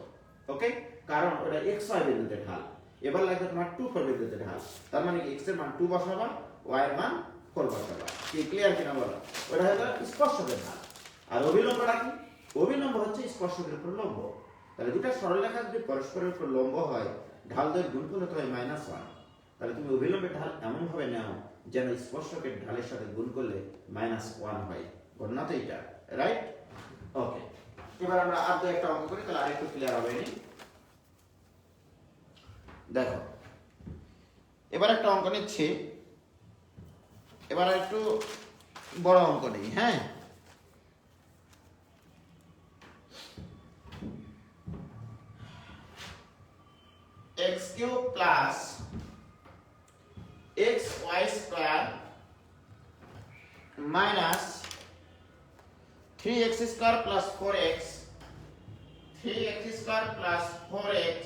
ওকে? কারণ ওটা xy বিন্দুতে ঢাল। এবার লাগবে তোমার 2 4 বিন্দুতে ঢাল, তার মানে কি x এর মান 2 বসাবা, y এর মান 4 বসাবা। কি ক্লিয়ার কিনা বলো? ওটা হলো স্পর্শকের ঢাল। আর অভিলম্বটা কি? অভিলম্ব হচ্ছে স্পর্শকের উপর লম্ব। তাহলে দুটো সরলরেখা যদি পরস্পরের উপর লম্ব হয় ঢালদের গুণফল হতে হয় -1, তাহলে তুমি অভিলম্বের ঢাল এমন ভাবে নাও যেন স্পর্শকের ঢালের সাথে গুণ করলে -1 হয়, গণনা তো এটা, রাইট? ওকে, এবার আমরা আর একটা অঙ্ক করি, তাহলে আরেকটু ক্লিয়ার হবে। দেখো এবার একটা অঙ্ক নিচ্ছি, এবার একটু বড় অঙ্ক নেই, হ্যাঁ? x³ plus xy² minus 3x² plus 4x 3x square plus 4x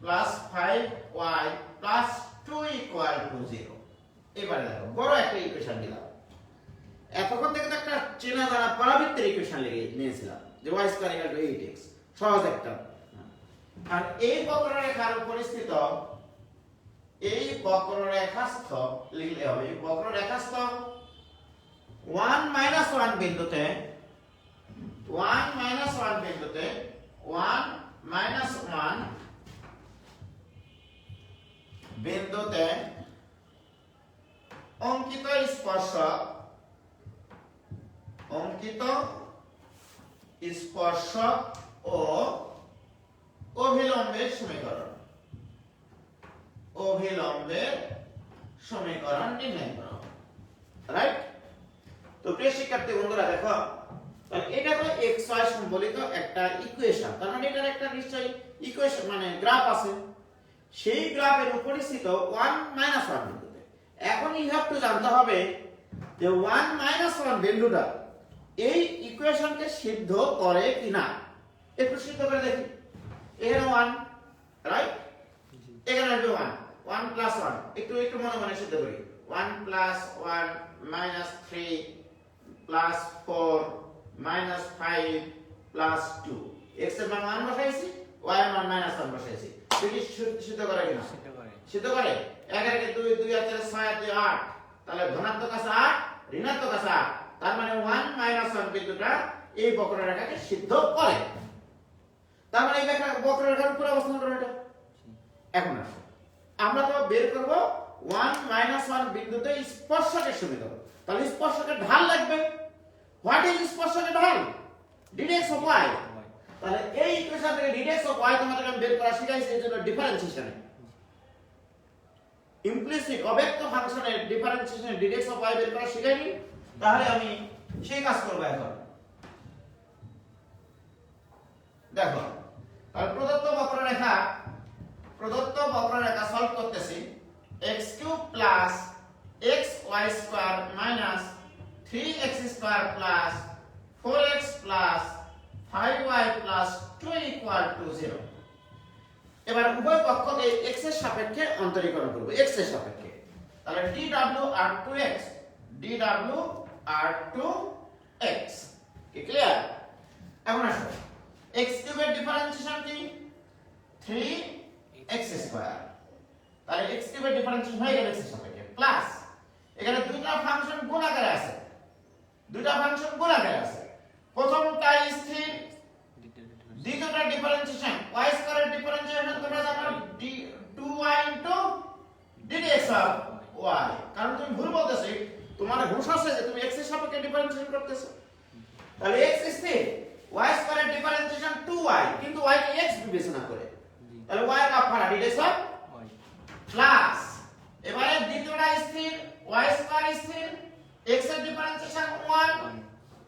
plus 5y plus 2 equal to 0। এবারে দেখো বড় একটা ইকুয়েশন দিলাম। এতক্ষণ থেকে তো একটা চেনা জানা পরাবৃত্তের ইকুয়েশন নিয়েছিলাম যে y square equal to 8x, সহজ একটা। আর এই বক্ররেখার পরিস্থিত এই বক্ররেখাস্থ লিখলে হবে, এই বক্ররেখাস্থ 1 1 বিন্দুতে 1 1 বিন্দুতে 1 1 বিন্দুতে অঙ্কিত স্পর্শক ও অভিলম্বের সমীকরণ নির্ণয় করো। রাইট? তো প্রিয় শিক্ষার্থী বন্ধুরা দেখো, তাহলে এটা হলো xy সম্বলিত একটা ইকুয়েশন। তার মানে এটার একটা নিশ্চয়ই ইকুয়েশন মানে গ্রাফ আছে। সেই গ্রাফের উপরিস্থিত 1 1 বিন্দুতে এখন ইউ হ্যাভ টু জানতে হবে যে 1 1 বিন্দুটা এই ইকুয়েশনকে সিদ্ধ করে কিনা। একটু সিদ্ধ করে দেখি। এখানে 1, রাইট? এখানে আসবে 1 1 প্লাস 1, একটু মনে মনে সিদ্ধ করি। 1 plus 1 minus 3 plus 4 minus 5 plus 2। x এর মান 1 বসাইছি, y এর মান মাইনাস 1 বসাইছি। তুমি সিদ্ধ করে কিনা? সিদ্ধ করে। 11 কে 2 2 আর 4 6 আর 2 8, তাহলে ধনাত্মক আছে 8, ঋণাত্মক আছে 8। তার মানে 1 1 বিন্দুটা এই বক্ররেখাকে সিদ্ধ করে। তার মানে এই বক্ররেখার উপরে অবস্থান করে এটা। এখন আসো আমরা তো বের করব 1 1 বিন্দুতে স্পর্শকের সমীকরণ। তাহলে স্পর্শকের ঢাল লাগবে। হোয়াট ইজ স্পর্শকের ঢাল? ddx of y। তাহলে এই ইকুয়েশন থেকে ddx অফ y তোমাদের আমি বের করা শিখাইছি, এর জন্য ডিফারেন্সিয়েশন ইমপ্লিসিট অব্যক্ত ফাংশনের ডিফারেন্সিয়েশন ddx অফ y বের করা শিখাইনি। তাহলে আমি সেই কাজ করব এখন। দেখো, তাহলে প্রদত্ত বক্ররেখা সলভ করতেছি। x³ plus xy square minus 3x square plus 4x plus 5y plus 2 equal to 0। এবার উভয় পক্ষকে x এর সাপেক্ষে অন্তরীকরণ করব, x এর সাপেক্ষে। তাহলে dw r2x কি ক্লিয়ার? এখন আসো x³ এর ডিফারেন্সিয়েশন কি? 3x square. তাহলে x³ এর ডিফারেন্সিয়েশন হয়ে গেল x এর সাপেক্ষে প্লাস এখানে দুইটা ফাংশন গুণ আকারে আছে, প্রথমটা স্থির, দ্বিতীয়টা ডিফারেন্সিয়েশন y স্কয়ারের ডিফারেন্সিয়েশন তোমরা জানো 2y ddx অফ y। কারণ তুমি ভুল বলতেছো, তোমার ঘোষ আছে যে তুমি x এর সাপেক্ষে ডিফারেন্সিয়েশন করতেছো। তাহলে x স্থির, y স্কয়ারের ডিফারেন্সিয়েশন 2y, কিন্তু y কে x বিবেচনা করে। তাহলে y का फाड़ा ddx অফ y প্লাস এবারে দ্বিতীয়টা স্থির, y স্কয়ার স্থির, x এর ডিফারেন্সিয়েশন 1,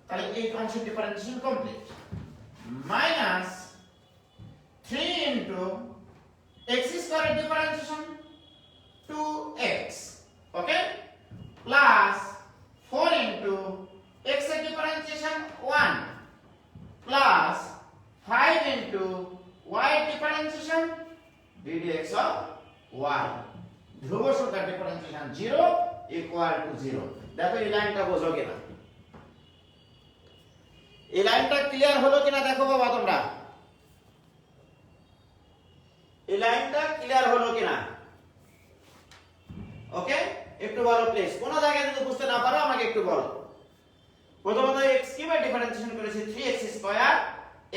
তাহলে এই অংশের differentiation complete, minus 3 into x স্কয়ারের differentiation 2x, okay, plus 4 into x এর ডিফারেন্সিয়েশন 1 প্লাস 5 ইনটু y এর ডিফারেন্সিয়েশন ddx অফ y। ধ্রুব সংখ্যার ডিফারেন্সিয়েশন 0 ইকুয়াল টু 0। দেখো এই লাইনটা বোঝো কিনা, এই লাইনটা ক্লিয়ার হলো কিনা দেখো বাবা তোমরা, এই লাইনটা ক্লিয়ার হলো কিনা? ওকে, একটু বলো প্লিজ। কোন জায়গায় যদি বুঝতে না পারো আমাকে একটু বলো। প্রথমত x³ এর ডিফারেন্সিয়েশন করেছি 3x স্কয়ার,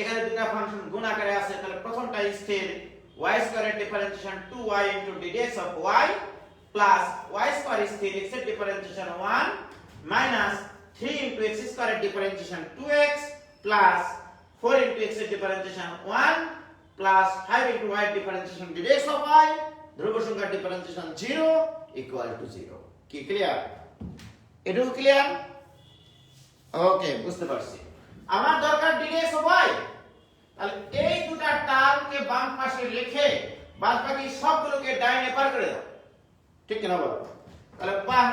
এখানে দুটো ফাংশন গুণ আকারে আছে, তাহলে প্রথমটা স্থির, y স্কয়ারের differentiation 2y ddx of y plus y square স্থির, x এর ডিফারেন্সিয়েশন 1 মাইনাস 3 x স্কয়ারের ডিফারেন্সিয়েশন 2x প্লাস 4 x এর ডিফারেন্সিয়েশন 1 প্লাস 5 y এর ডিফারেন্সিয়েশন ddx অফ y। ধ্রুব সংখ্যার ডিফারেন্সিয়েশন 0 ইকুয়াল টু 0। কি ক্লিয়ার? এটুকু ক্লিয়ার? ওকে, বুঝতে পারছি। আমার দরকার ddx অফ y। তাহলে এই দুটো টার্মকে বাম পাশে রেখে বাদবাকি সবগুলোকে ডাইনে পার করে দাও, ঠিক কিনা বলো? তাহলে বাহ,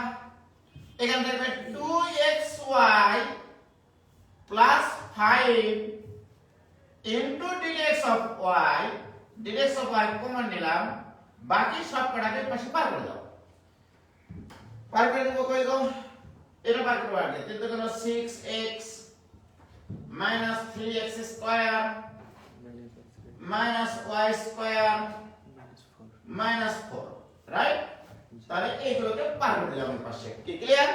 এখানে দেখবে 2xy plus 5 into d d x of y, d d x of y common নিলাম, বাকি সব কটাকে পাশে পার করে দাও। পার করে দেবো কই গো, এটা পার করব আগে। 3 তো হলো 6x minus 3x square minus y square minus 4, right? তাহলে এইগুলোকে পার করে দিলাম এই পাশে। কি clear?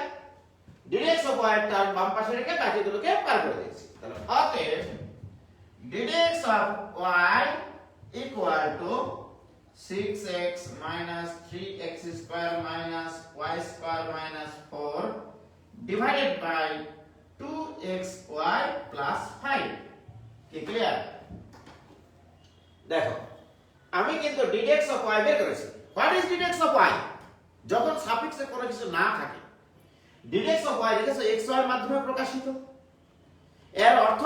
D d x of y term বাম পাশে রেখে বাকিগুলোকে পার করে দিয়েছি। তাহলে অতএব d d x of y equal to 6x minus 3x square minus y square minus 4 divided by 2xy plus 5. কি ক্লিয়ার? দেখো আমি কিন্তু ডিডেক্স অফ y বের করেছি। What is d d x of y? যখন সাফিক্সে কোনো কিছু না থাকে, ডিডেক্স অফ y দেখেছো xy এর মাধ্যমে প্রকাশিত। এর অর্থ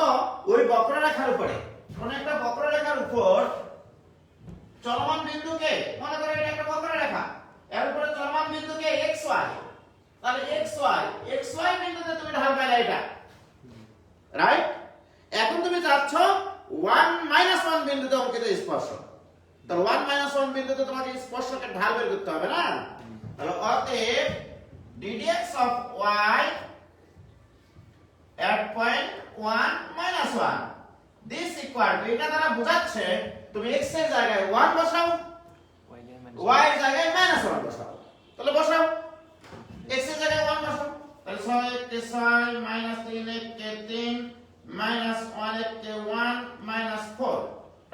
ওই বক্ররেখার উপরে, কোন একটা বক্ররেখার উপর চলমান বিন্দুকে, মনে করো এটা একটা বক্ররেখা, এর উপরে চলমান বিন্দুকে xy, তাহলে xy বিন্দুতে তুমি ঢাল পাইলে এটা, রাইট? এখন তুমি চাচ্ছ 1 1 বিন্দুতে অঙ্কিত স্পর্শক, তাহলে 1 1 বিন্দুতে তোমাকে স্পর্শকের ঢাল বের করতে হবে না? তাহলে অতএব d d x of y at point 1 1, this equal to, এটা দ্বারা বোঝাচ্ছে তুমি x এর জায়গায় 1 বসাও, y এর জায়গায় -1 বসাও। তাহলে বসাও, x এর জায়গায় 1 বসাও, তাহলে 6 কে 6 -3 কে 3 -1 কে 1 -4,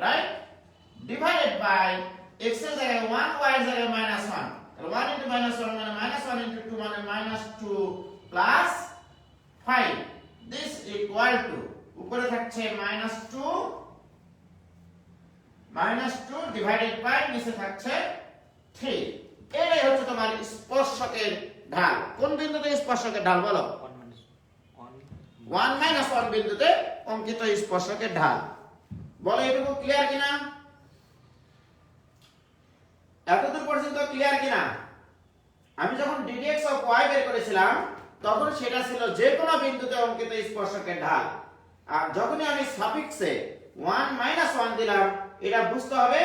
রাইট? ডিভাইডেড বাই x এর জায়গায় 1, y এর জায়গায় -1, তাহলে 1 * -1 মানে -1 * 2 মানে -2 প্লাস 5, this equal to, উপরে থাকছে -2 ডিভাইডেড বাই নিচে থাকছে 3। এটাই হচ্ছে তোমার স্পর্শকের ঢাল। কোন বিন্দুতে স্পর্শকের ঢাল বলো? 1 1 বিন্দুতে অঙ্কিত স্পর্শকের ঢাল। বলো এটুকু ক্লিয়ার কিনা? এতদূর পর্যন্ত ক্লিয়ার কিনা? আমি যখন ডিডেক্স অফ y বের করেছিলাম তখন সেটা ছিল যে কোনো বিন্দুতে অঙ্কিত স্পর্শকের ঢাল, আর যখনই আমি সাফিক্সে 1 1 দিলাম, এটা বুঝতে হবে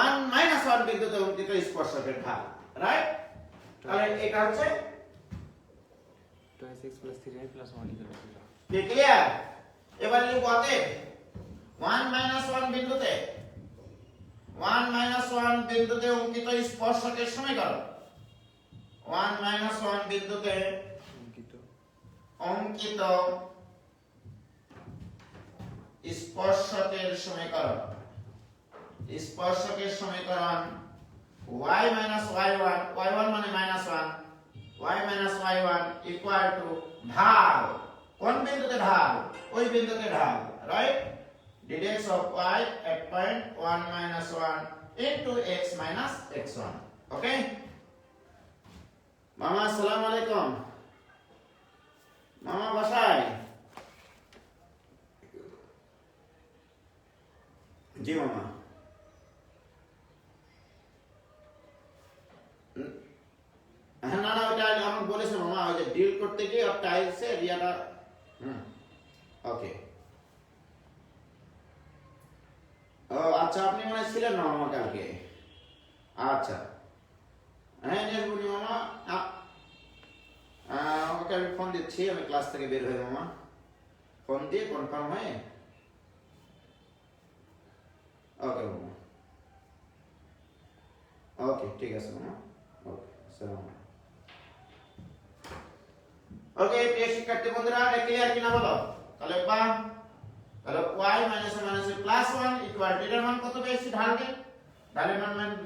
1 1 বিন্দুতে অঙ্কিত স্পর্শকের ঢাল, রাইট? তাহলে এটা হচ্ছে 2x + 3y + 1 = 0। কি ক্লিয়ার? এবার লিখব অতএব 1 1 বিন্দুতে 1 1 বিন্দুতে অঙ্কিত স্পর্শকের সমীকরণ, 1 1 বিন্দুতে অঙ্কিত স্পর্শকের সমীকরণ, স্পর্শকের সমীকরণ y - y1, y1 মানে -1, y - y1 ইকুয়াল টু ঢাল। কোন বিন্দুতে ঢাল? ওই বিন্দুতে ঢাল, right? D d x of y at point 1 1 into x - x1, okay? মামা আসসালামু আলাইকুম। মামা বাসায়? জি মামা। হ্যাঁ, না ওটা আমাকে বলেছে মামা, ওই যে ডিল করতে গিয়ে আর টাইলসে রিয়াটা, ওকে। ও আচ্ছা, আপনি মনে ছিলেন না মামা কালকে? আচ্ছা, হ্যাঁ নেসবুনি মামা, ওকে আমি ফোন দিচ্ছি, আমি ক্লাস থেকে বের হয়ে মামা ফোন দিয়ে কনফার্ম হয়ে, ওকে মামা, ওকে ঠিক আছে মামা, ওকে আসসালামু আলাইকুম। ওকে প্রিয় শিক্ষার্থী বন্ধুরা, এটা ক্লিয়ার কিনা বলো? তাহলে তাহলে y - +1 ইকুয়াল টু, এটার মান কত পেয়েছি? ঢালকে ঢালের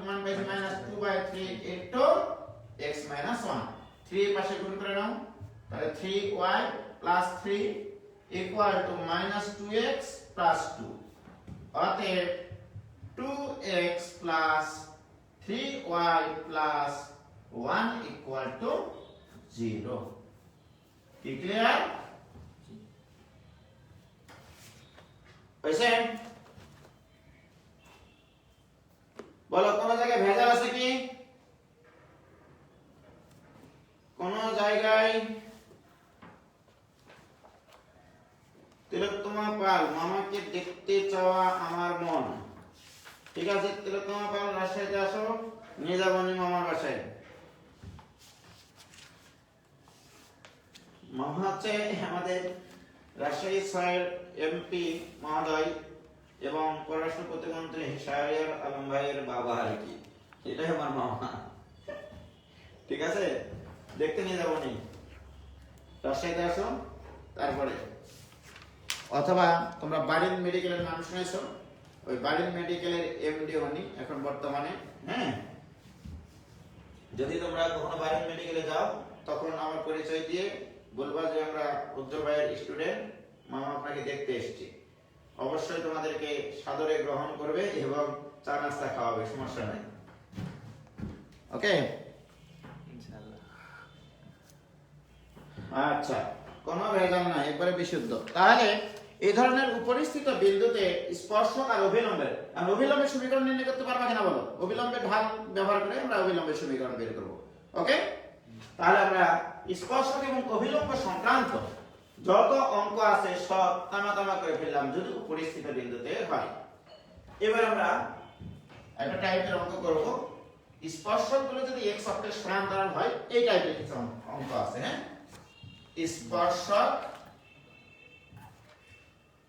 মান পেয়েছি -2/3 ইনটু x - 1, 3 এর পাশে গুণ করে নাও, তাহলে 3y + 3 ইকুয়াল টু -2x + 2, অতএব 2x + 3y + 1 ইকুয়াল টু 0। কি ক্লিয়ার? হয়েছে? বলো কোন জায়গায় ভেজাল আছে কি? কোন জায়গায় তিলোত্তমা পাল, মামাকে দেখতে চাওয়া আমার মন। ঠিক আছে, তিলোত্তমা পাল রাজশাহীতে আসো, নিয়ে যাবো নি মামার বাসায়। মামা হচ্ছে আমাদের রাজশাহী শহরের এমপি মহোদয় এবং পররাষ্ট্র প্রতিমন্ত্রী শাহরিয়ার আলম ভাইয়ের বাবা আর কি, এটাই আমার মামা। ঠিক আছে, দেখতে নিয়ে যাবো নি, রাজশাহীতে আসো। তারপরে অথবা তোমরা বাড়ির মেডিকেলের নাম শুনেছো, ওই বাড়ির মেডিকেলের এমডি উনি এখন বর্তমানে। হ্যাঁ, যদি তোমরা কখনো বাড়ির মেডিকেলে যাও তখন আমার পরিচয় দিয়ে বলবা যে আমরা উজ্জ্বল ভাইয়ের স্টুডেন্ট, মামা আপনাকে দেখতে এসেছি। অবশ্যই তোমাদেরকে সাদরে গ্রহণ করবে এবং চা নাস্তা খাওয়াবে, সমস্যা নাই। ওকে, ইনশাআল্লাহ। আচ্ছা, কোনো ভেজাল নাই, একবারে বিশুদ্ধ। তাহলে এই ধরনের উপরিস্থিত বিন্দুতে স্পর্শক আর অভিলম্বের, আর অভিলম্বের সমীকরণ নির্ণয় করতে পারবা কিনা বলো? অভিলম্বের ঢাল ব্যবহার করে আমরা অভিলম্বের সমীকরণ বের করব। ওকে, তাহলে আমরা স্পর্শক এবং অভিলম্ব সংক্রান্ত যত অঙ্ক আছে সব তামা করে ফেললাম যদি উপরিস্থিত বিন্দুতে হয়। এবার আমরা একটা টাইপের অঙ্ক করব, স্পর্শকগুলো যদি x অক্ষের সমান্তরাল হয়, এই টাইপের কিছু অঙ্ক আছে। হ্যাঁ,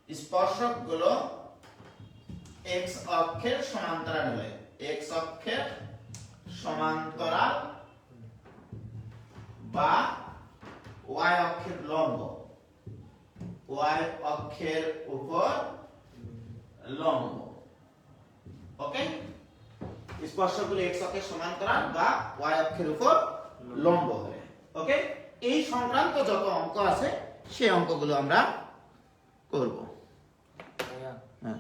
স্পর্শকগুলো x অক্ষের সমান্তরাল হলে, x অক্ষের সমান্তরাল বা y অক্ষের লম্ব, y অক্ষের উপর লম্ব। ওকে, স্পর্শকগুলো x অক্ষের সমান্তরাল বা y অক্ষের উপর লম্ব হলে। ওকে, এই সংক্রান্ত যত অঙ্ক আছে সেই অঙ্কগুলো আমরা করব। ভাইয়া, হ্যাঁ,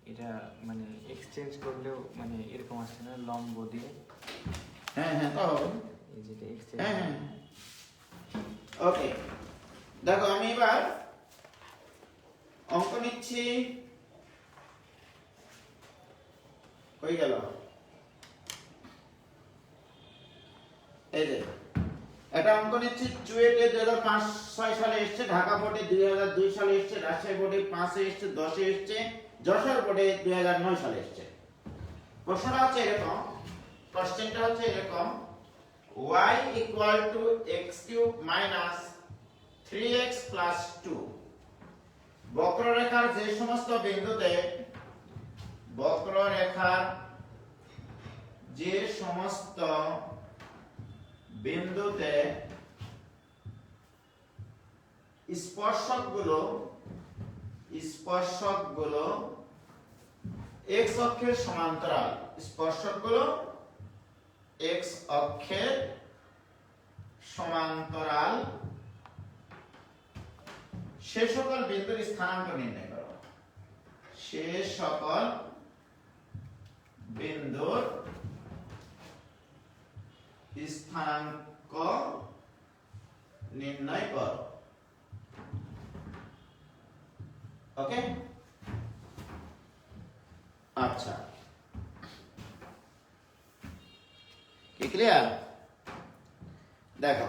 এটা মানে এক্সচেঞ্জ করলেও মানে এরকম আসছে না, লম্ব দিয়ে হ্যাঁ, হ্যাঁ, তাও এই যেটা এক্সচেঞ্জ। হ্যাঁ, হ্যাঁ। ওকে, দেখো আমি এবার অঙ্ক নিচ্ছি। হয়ে গেল, এই যে একটা অঙ্ক নিচ্ছি। চুয়েটে 2005-6 সালে এসেছে, ঢাকা বোর্ডে 2002 সালে এসেছে, রাজশাহী বোর্ডে 5-এ এসেছে, 10-এ এসেছে, যশোর বোর্ডে 2009 সালে এসেছে। প্রশ্নটা হচ্ছে এরকম, কোশ্চেনটা হচ্ছে এরকম, y equal to x cube minus 3x plus 2 বক্ররেখার যে সমস্ত বিন্দুতে, বক্ররেখার যে সমস্ত বিন্দুতে স্পর্শকগুলো x অক্ষের সমান্তরাল, স্পর্শকগুলো x অক্ষের সমান্তরাল, সে সকল বিন্দুর স্থানাঙ্ক নির্ণয় করো। সে সকল বিন্দুর স্থানাঙ্ক নির্ণয় করো। ওকে, আচ্ছা, কি ক্লিয়ার? দেখো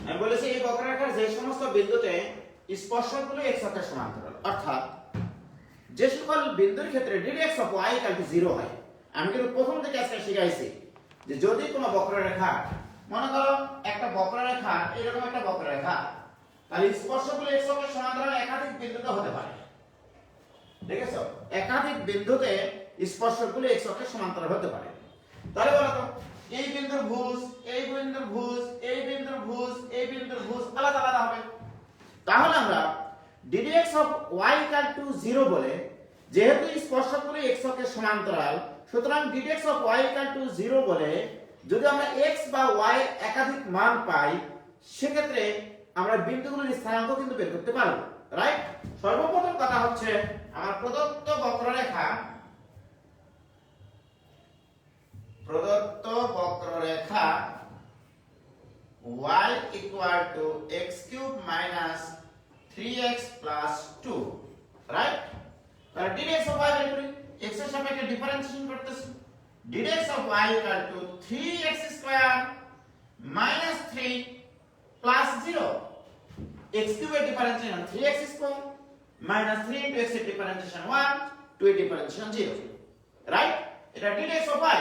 আমি বলেছি এই বক্ররেখার যে সমস্ত বিন্দুতে স্পর্শকগুলো x অক্ষের সমান্তরাল, অর্থাৎ যে সকল বিন্দুর ক্ষেত্রে dx of y equal to 0 হয়। আমি কিন্তু প্রথম থেকে আজকে শিখাইছি যে যদি কোনো বক্ররেখা, মনে করো একটা বক্ররেখা, এরকম একটা বক্ররেখা, তাহলে স্পর্শকগুলো x অক্ষের সমান্তরাল একাধিক বিন্দুতে হতে পারে। দেখেছো, একাধিক বিন্দুতে স্পর্শকগুলো x অক্ষের সমান্তরাল হতে পারে। তাহলে বলো তো, এই বিন্দুর ভুজ, এই বিন্দুর ভুজ, এই বিন্দুর ভুজ, এই বিন্দুর ভুজ আলাদা আলাদা হবে। তাহলে আমরা ddx of y equal to 0 বলে, যেহেতু স্পর্শকগুলো x অক্ষের সমান্তরাল, সুতরাং ddx of y equal to 0 বলে যদি আমরা x বা y একাধিক মান পাই, সেক্ষেত্রে আমরা বিন্দুগুলোর স্থানাঙ্ক কিন্তু বের করতে পারব। রাইট? সর্বপ্রথম কথা হচ্ছে আমার প্রদত্ত বক্ররেখা y equal to x cube minus 3x plus 2, right? তাহলে ddx of y বের করি, x এর সাপেক্ষে ডিফারেন্সিয়েশন করতেছি। ddx of y equal to 3x square minus 3 plus 0, x cube এর differentiation 3x square minus 3 into x এর differentiation 1 2 এর differentiation 0 right এটা dx অফ y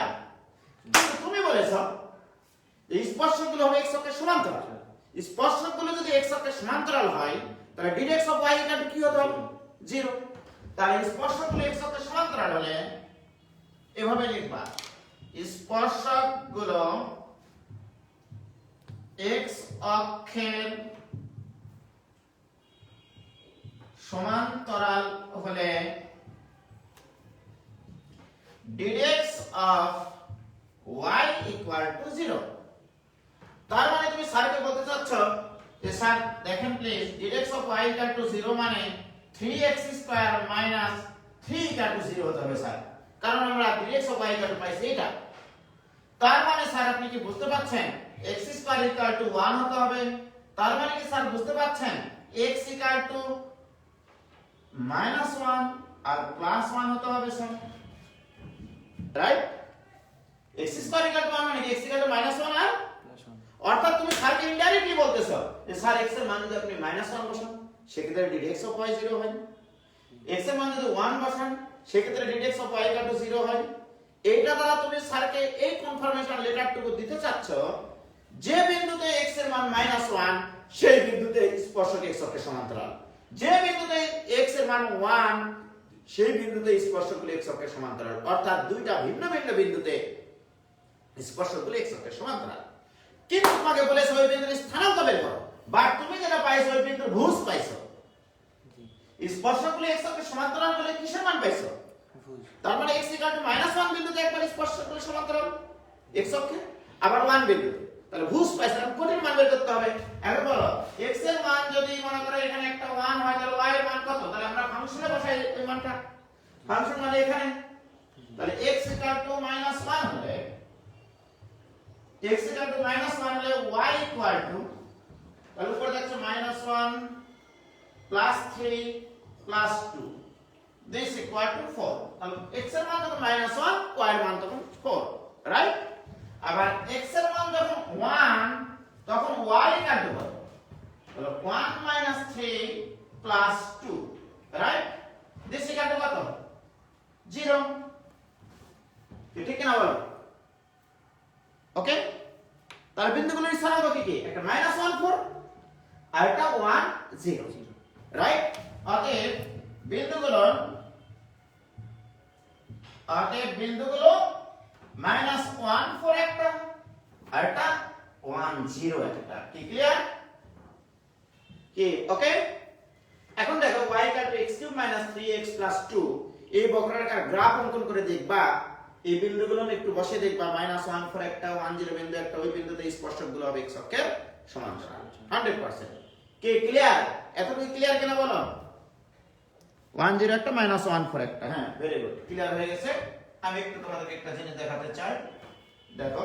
কিন্তু তুমি বলেছো এই স্পর্শকগুলো হবে x অক্ষের সমান্তরাল স্পর্শকগুলো যদি x অক্ষের সমান্তরাল হয় তাহলে dx অফ y এটা কি হতে হবে 0 তাই স্পর্শকগুলো x অক্ষের সমান্তরাল হলে এভাবে লিখবা স্পর্শকগুলো x অক্ষের সমান্তরাল হলে dx of y equal to 0 তার মানে তুমি স্যারকে বলতে চাচ্ছ যে স্যার দেখেন please dx of y equal to 0 মানে 3x square minus 3 equal to 0 হতে হবে স্যার কারণ আমরা dx of y equal to পাইছি এটা তার মানে স্যার আপনি কি বুঝতে পারছেন x স্কয়ার equal to 1 হতে হবে তার মানে কি স্যার বুঝতে পারছেন x equal to -1 আর +1 হতে হবে sir right x square equal to 1 মানে x equal to -1 আর অর্থাৎ তুমি স্যারকে ইনডাইরেক্টলি বলতেছো যে স্যার x এর মান যদি আপনি -1 বসান সেক্ষেত্রে dx of y 0 হয় x এর মান যদি 1 বসান সেক্ষেত্রে dx of y equal to 0 হয় এইটা দ্বারা তুমি স্যারকে এই কনফার্মেশন লেটারটুকু দিতে চাচ্ছ যে বিন্দুতে x এর মান -1 সেই বিন্দুতে স্পর্শক x অক্ষের সমান্তরাল যে বিন্দুতে x এর মান 1 সেই বিন্দুতে স্পর্শকগুলো x অক্ষের সমান্তরাল অর্থাৎ দুইটা ভিন্ন ভিন্ন বিন্দুতে স্পর্শকগুলো x অক্ষের সমান্তরাল কিন্তু তোমাকে বলেছে ওই বিন্দুর স্থানাঙ্ক বের করো বাট তুমি যেটা পাইছো ওই বিন্দুর ভুজ পাইছো স্পর্শকগুলো x অক্ষের সমান্তরাল বলে কিসের মান পাইছো ভুজ তার মানে x -1 বিন্দুতে একবার স্পর্শকগুলো সমান্তরাল x অক্ষে আবার 1 বিন্দুতে তাহলে ভুজ পাইছো কোটির মান বের করতে হবে এখন বলো x এর মান যদি মনে করো এখানে একটা 1 হয় তাহলে y এর মান কত তাহলে আমরা ফাংশনে বসাই এই মানটা ফাংশন মানে এখানে তাহলে x -1 হলে x -1 হলে y equal to তাহলে উপরে দেখছো -1 +3 +2 this equal to 4 তাহলে x এর মান যখন -1 y এর মান তখন 4 রাইট আবার x এর মান যখন 1 তখন y equal to কত তাহলে 1 3 +2 রাইট this equal to কত 0 ঠিক কি না বলো ওকে তার বিন্দুগুলোর স্থানাঙ্ক কি কি একটা -1 4 আর একটা 1 0 রাইট অতএব বিন্দুগুলো -1 4 একটা আর একটা 1 0 একটা কি ক্লিয়ার কি ওকে এখন দেখো y x³ - 3x + 2 এই বক্ররেখার গ্রাফ অঙ্কন করে দেখবা এই বিন্দুগুলো একটু বসে দেখবা -1 4 একটা 1 0 বিন্দু একটা ওই বিন্দুতে স্পর্শকগুলো হবে x অক্ষের সমান্তরাল 100% কি ক্লিয়ার এতটুকু ক্লিয়ার কিনা বলো 1 0 একটা -1 4 একটা হ্যাঁ ভেরি গুড ক্লিয়ার হয়ে গেছে আমি একটু তোমাদেরকে একটা জিনিস দেখাতে চাই দেখো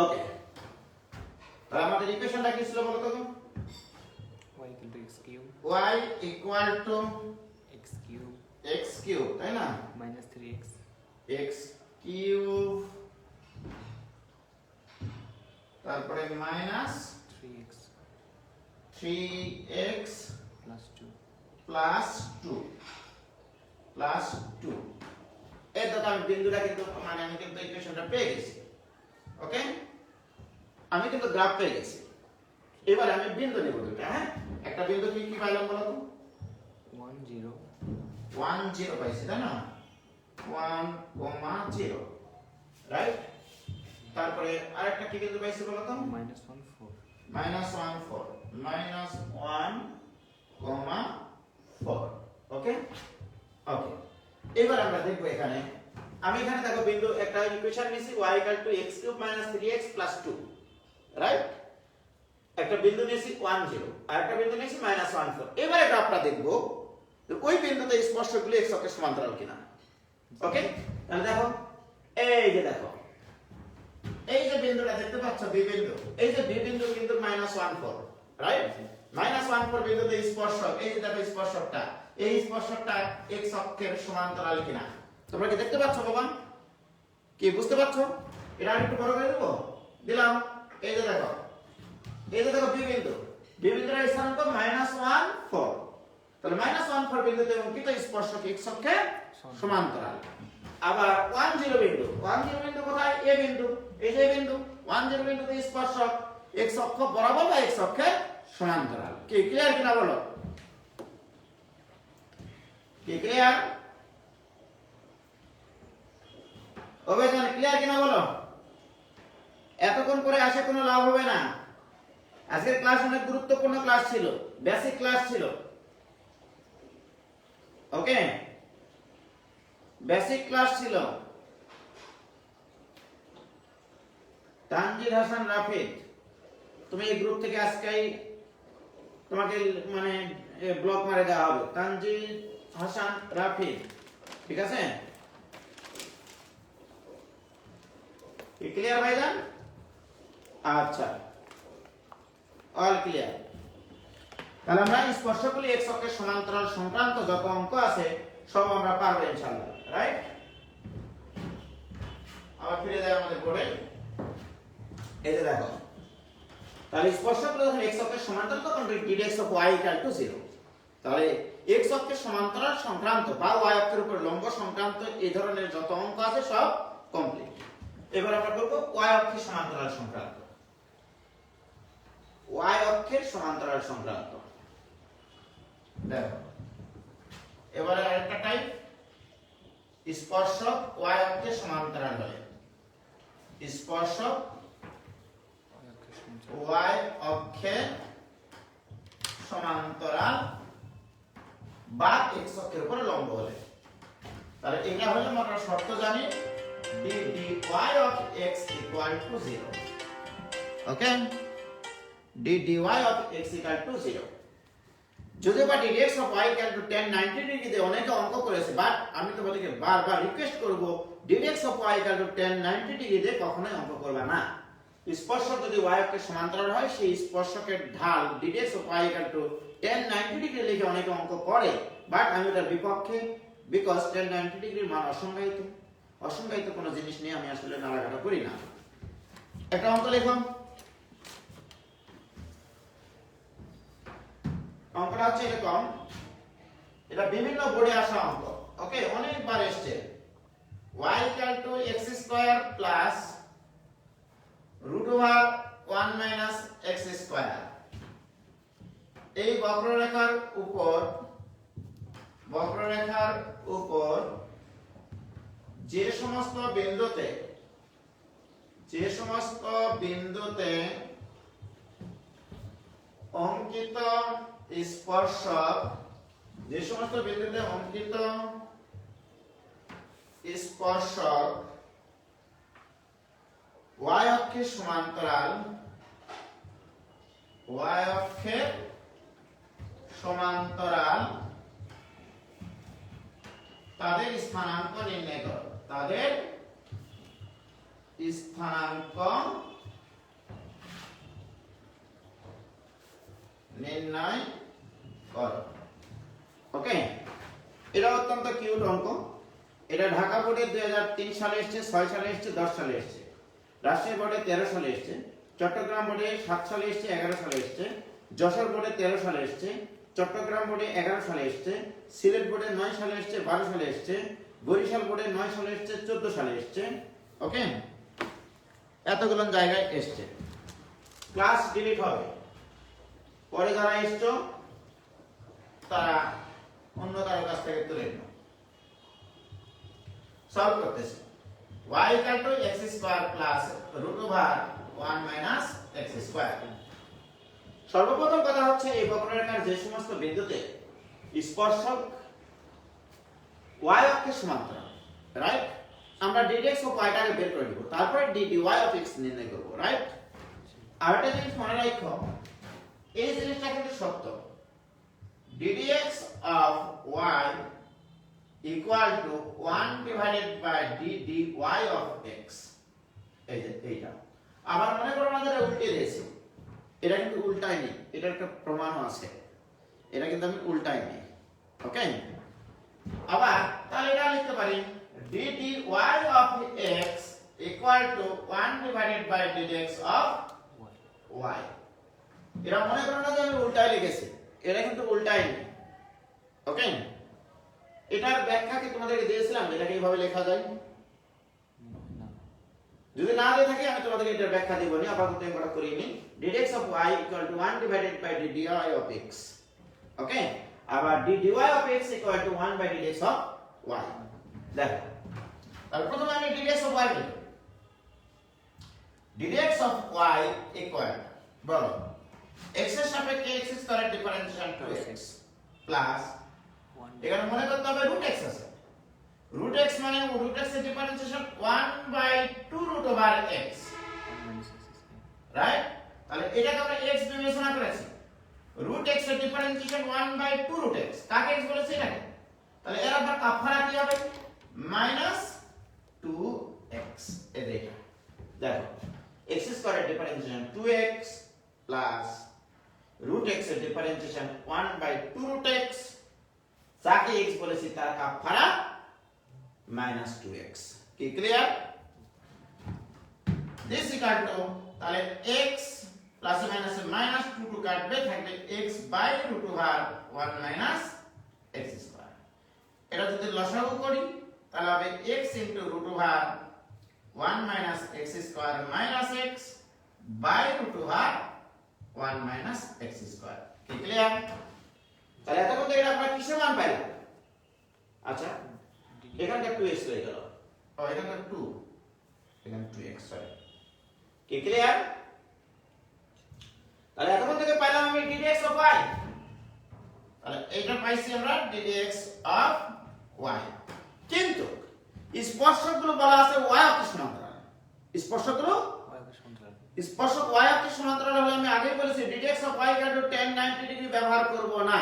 ওকে তাহলে আমাদের ইকুয়েশনটা কি ছিল বলো তো y equal to x cube তাই না -3x x cube তারপরে -3x 3x +2 plus 2 এই তো আমি বিন্দুটা কিন্তু মানে আমি কিন্তু ইকুয়েশনটা পেয়ে গেছি ওকে আমি কিন্তু গ্রাফ পেয়ে গেছি এবার আমি বিন্দু নেব দুটো হ্যাঁ একটা বিন্দু কি কি পাইলাম বলো তো 1 0 পাইছি তাই না 1 0 রাইট তারপরে আরেকটা কি বিন্দু পাইছি বলো তো -1 4 4 ওকে ওকে এবার আমরা দেখব এখানে আমি এখানে দেখো বিন্দু একটা ইকুয়েশন নিছি y x³ - 3x + 2 রাইট একটা বিন্দু নিয়েছি 1 0 আর একটা বিন্দু নিয়েছি -1 4 এবারে গ্রাফটা দেখব ওই বিন্দুতে স্পর্শকগুলো x অক্ষের সমান্তরাল কিনা ওকে তাহলে দেখো এই যে দেখো এই যে বিন্দুটা দেখতে পাচ্ছ b বিন্দু এই যে b বিন্দু কিন্তু -1 4 রাইট -1 4 বিন্দুতে স্পর্শক এই যে দেখো স্পর্শকটা এই স্পর্শকটা x অক্ষের সমান্তরাল কিনা তোমরা কি দেখতে পাচ্ছ বাবা? কি বুঝতে পারছো? এটা আরেকটু বড় করে দেবো, দিলাম। এই যে দেখো, এই যে দেখো বি বিন্দু, বি বিন্দুর স্থানাঙ্ক -1 4। তাহলে -1 4 বিন্দুতে অঙ্কিত স্পর্শক x অক্ষে সমান্তরাল। আবার 1 0 বিন্দু, 1 0 বিন্দু কোথায়? এ বিন্দু, এই যে বিন্দু 1 0 বিন্দুতে স্পর্শক x অক্ষ বরাবর বা x অক্ষে সমান্তরাল। কি ক্লিয়ার কিনা বলো? কি ক্লিয়ার? অভিযান ক্লিয়ার কিনা বলো? এতক্ষণ করে আসে কোনো লাভ হবে না। আজকের ক্লাস অনেক গুরুত্বপূর্ণ ক্লাস ছিল, বেসিক ক্লাস ছিল। ওকে, বেসিক ক্লাস ছিল। তানজির হাসান রাফিদ, তুমি এই গ্রুপ থেকে আজকেই তোমাকে মানে ব্লক মারে দেওয়া হবে। তানজির হাসান রাফিদ, ঠিক আছে? ক্লিয়ার ভাইজান? আচ্ছা, অল ক্লিয়ার। তাহলে আমরা স্পর্শকগুলি x অক্ষের সমান্তরাল সংক্রান্ত যত অঙ্ক আছে সব আমরা পারবো ইনশাআল্লাহ, রাইট? আবার ফিরে যাই আমাদের বোর্ডে। এই যে দেখো, তাহলে স্পর্শকগুলো যখন x অক্ষের সমান্তরাল তখন dx of y = 0। তাহলে x অক্ষের সমান্তরাল সংক্রান্ত বা y অক্ষের উপর লম্ব সংক্রান্ত এই ধরনের যত অঙ্ক আছে সব কমপ্লিট। এবার আমরা করব y অক্ষের সমান্তরাল সংক্রান্ত। y অক্ষের সমান্তরাল সংক্রান্ত দেখো, এবারে আরেকটা টাইপ, স্পর্শক y অক্ষের সমান্তরাল হলে স্পর্শক y অক্ষের সমান্তরাল বা x অক্ষের উপর লম্ব হলে, তাহলে এটা হলে আমরা শর্ত জানি d dy of x = 0। Okay, d dy of x = 0। যদি বা dx of y = tan 90 ডিগ্রিতে অনেকে অঙ্ক করেছে, বাট আমি তোমাদেরকে বারবার রিকোয়েস্ট করব dx of y = tan 90 ডিগ্রিতে কখনোই অঙ্ক করবে না। স্পর্শক যদি y অক্ষের সমান্তরাল হয় সেই স্পর্শকের ঢাল dx of y = tan 90 degree লিখে অনেকে অঙ্ক করে, বাট আমি এটার বিপক্ষে, বিকজ tan 90 ডিগ্রির মান অসংজ্ঞায়িত। অসংজ্ঞায়িত কোনো জিনিস নিয়ে আমি আসলে নাড়াঘাটা করি না। একটা অঙ্ক লিখুন। অঙ্কটা হচ্ছে এরকম, এটা বিভিন্ন বোর্ডে আসা অঙ্ক। ওকে, অনেকবার এসেছে। y = x² plus √1 - x²। এই বক্ররেখার উপর যে সমস্ত বিন্দুতে অঙ্কিত স্পর্শক y অক্ষের সমান্তরাল তাদের স্থানাঙ্ক নির্ণয় করো। ওকে, এটা অত্যন্ত কিউট অঙ্ক। এটা ঢাকা বোর্ডে 2003 সালে এসেছে, 6 সালে এসেছে, 10 সালে এসেছে। রাজশাহী বোর্ডে 13 সালে এসেছে, চট্টগ্রাম বোর্ডে 7 সালে এসেছে, 11 সালে এসেছে, যশোর বোর্ডে 13 সালে এসেছে, চট্টগ্রাম বোর্ডে 11 সালে এসেছে, সিলেট বোর্ডে 9 সালে এসেছে, 12 সালে এসেছে, বরিশাল বোর্ডে 9 সালে এসেছে, 14 সালে এসেছে। ওকে, এতগুলো জায়গায় এসেছে। ক্লাস ডিলিট হবে, পরে যারা এসছো তারা অন্য কারো কাছ থেকে তুলে নাও। সলভ করতেছি। y = x² plus √1 - x²। সর্বপ্রথম কথা হচ্ছে এই বক্ররেখার যে সমস্ত বিন্দুতে স্পর্শক y অক্ষের সমান্তরাল, রাইট? আমরা dx of y টাকে বের করে নিব, তারপর d dy of x নির্ণয় করব, রাইট? আর একটা জিনিস মনে রাখো, এই জিনিসটা কিন্তু সত্য। ddx of y = 1 / d dy of x। এই যে এইটা আবার মনে করো আমাদের উল্টে দিয়েছি, এটা কিন্তু উল্টাই নেই, এটা একটা প্রমাণও আছে, এটা কিন্তু আমি উল্টাই নেই। ওকে, আবার তাহলে এটা লিখতে পারি y of x equal to 1 divided by dx of y. এরা মনে করো না যে আমি উল্টায় লিখেছি, এরা কিন্তু উল্টায় নি। ওকে, এটার ব্যাখ্যা কি তোমাদেরকে দিয়েছিলাম এটাকে এইভাবে লেখা যায়? যদি না দিয়ে থাকে আমি তোমাদেরকে এটার ব্যাখ্যা দেব না, আপাতত আমরা করিয়ে নিই। dx of y equal to 1 divided by dy of x. ওকে, আবার dy of x equal to 1 by dx of y. দেখো, তাহলে প্রথমে আমি dx of y লিখব। dx of y equal, বলো, x এর সাপেক্ষে x স্কয়ারের ডিফারেন্সিয়েশন 2x প্লাস, এখানে মনে করতে হবে রুট x আছে। রুট x মানে রুট x এর differentiation 1 by 2 root over x, right? তাহলে এটাকে আমরা x বিবেচনা করেছি। রুট x এর ডিফারেন্সিয়েশন 1 বাই 2 রুট x, কাকে x বলেছি এটাকে? তাহলে এর আবার কাফারা কি হবে? মাইনাস 2x এর এটা। দেখো, x স্কয়ারের differentiation 2x plus root x এর ডিফারেন্সিয়েশন 1 বাই 2 রুট x, যাকে x বলেছি তার কাফারা মাইনাস 2x। কি ক্লিয়ার? দিস ইকুয়াল টু, তাহলে x plus minus minus 2 two কাটবে, থাকবে x by root over 1 minus x square. এটা যদি লসাগু করি তাহলে হবে x into root over 1 minus x square minus x by root over 1 minus x square. কি ক্লিয়ার? তাহলে এতক্ষণ থেকে আমরা কিসের মান পাইলাম? আচ্ছা, এখানটা 2x হয়ে গেল, ও এখানটা 2, এখানে 2x, সরি। কি ক্লিয়ার? তাহলে এতক্ষণ থেকে পাইলাম আমি dx of y, তাহলে এইটা পাইছি আমরা dx of y। কিন্তু স্পর্শকগুলো বলা আছে y অক্ষের সমান্তরাল। স্পর্শকগুলো স্পর্শক y অক্ষের সমান্তরাল হলে আমি আগেই বলেছি dx of y = tan 90 degree ব্যবহার করব না,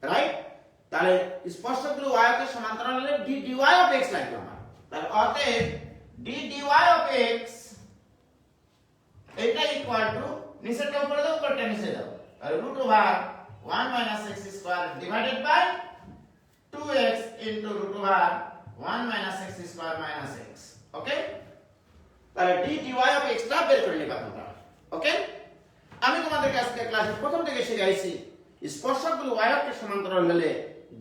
রাইট? তাহলে স্পর্শকগুলো y অক্ষের সমান্তরাল হলে d dy of x লাগবে আমার। তাহলে অতএব d dy of x এটা ইকুয়াল টু, নিচেরটা উপরে দাও, উপরটা নিচে দাও, তাহলে root over 1 minus x square divided by 2x into root over 1 minus x square minus x। Okay, তাহলে d dy of x টা বের করে নিবা তোমরা। ওকে, আমি তোমাদেরকে আজকে ক্লাসের প্রথম থেকে শিখাইছি স্পর্শকগুলো y অক্ষের সমান্তরাল হলে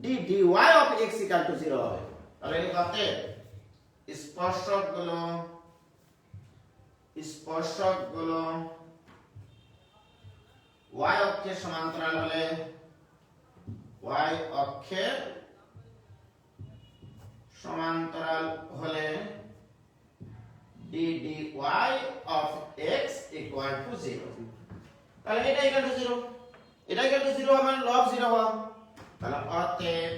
d dy of x = 0 হবে। তাহলে এই কথাতে স্পর্শকগুলো y অক্ষের সমান্তরাল হলে y অক্ষের সমান্তরাল হলে d dy of x = 0। তাহলে এটা ইকুয়াল টু 0, এটা ইকুয়াল টু 0 মানে লব 0 হওয়া। তাহলে অতএব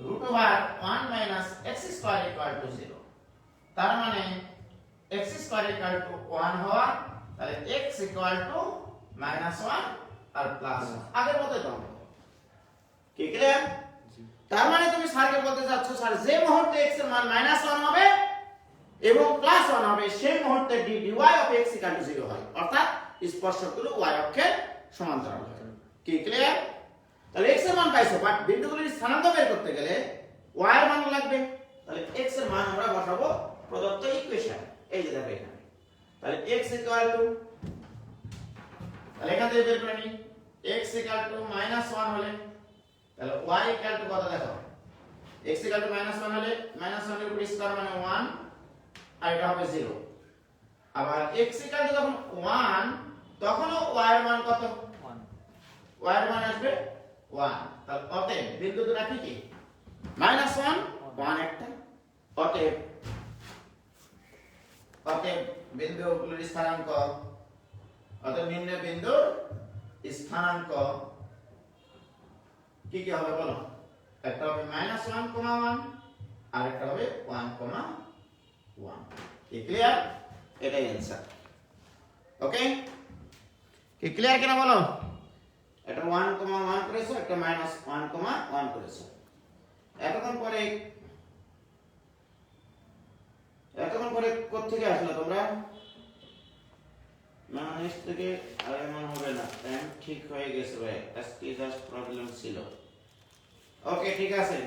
root over 1 minus x square = 0, তার মানে x স্কয়ার = 1 হওয়া। তাহলে x = -1 আর প্লাস 1, আগের মতই তো। কি ক্লিয়ার? তার মানে তুমি স্যারকে বলতে যাচ্ছ স্যার যে মুহূর্তে x এর মান -1 হবে এবং +1 হবে সেই মুহূর্তে d dy of x = 0 হয়, অর্থাৎ স্পর্শকগুলো y অক্ষের সমান্তরাল হয়। কি ক্লিয়ার? তাহলে x এর মান পাইছো, বাট বিন্দুগুলির স্থানাঙ্ক বের করতে গেলে y এর মান লাগবে। তাহলে x এর মান আমরা বসাবো প্রদত্ত ইকুয়েশন, এই যে দেখো এখানে। তাহলে x = তাহলে এখান থেকে বের করে নিই, x = -1 হলে তাহলে y = কত দেখো, x = -1 হলে -1 এর উপর স্কয়ার মানে 1 আর এটা হবে 0। আবার x = যখন 1 তখনও y এর মান কত? 1, y এর মান আসবে 1। তাহলে অতএব বিন্দু দুটো কি -1 1 একটা, অতএব বিন্দুগুলোর স্থানাঙ্ক, অতএব নিম্ন বিন্দুর স্থানাঙ্ক কি কি হবে বলো? একটা হবে -1,1 আর একটা হবে 1,1। কি ক্লিয়ার? এটাই आंसर। ওকে, কি ক্লিয়ার কিনা বলো? এটা 1,1 করেছো, একটা -1,1 করেছো। এতক্ষণ পরে কোথা থেকে আসলো তোমরা? নিচ থেকে আর এমন হবে না, টাইম ঠিক হয়ে গেছে ভাই, আজকে জাস্ট প্রবলেম ছিল। ওকে ঠিক আছে,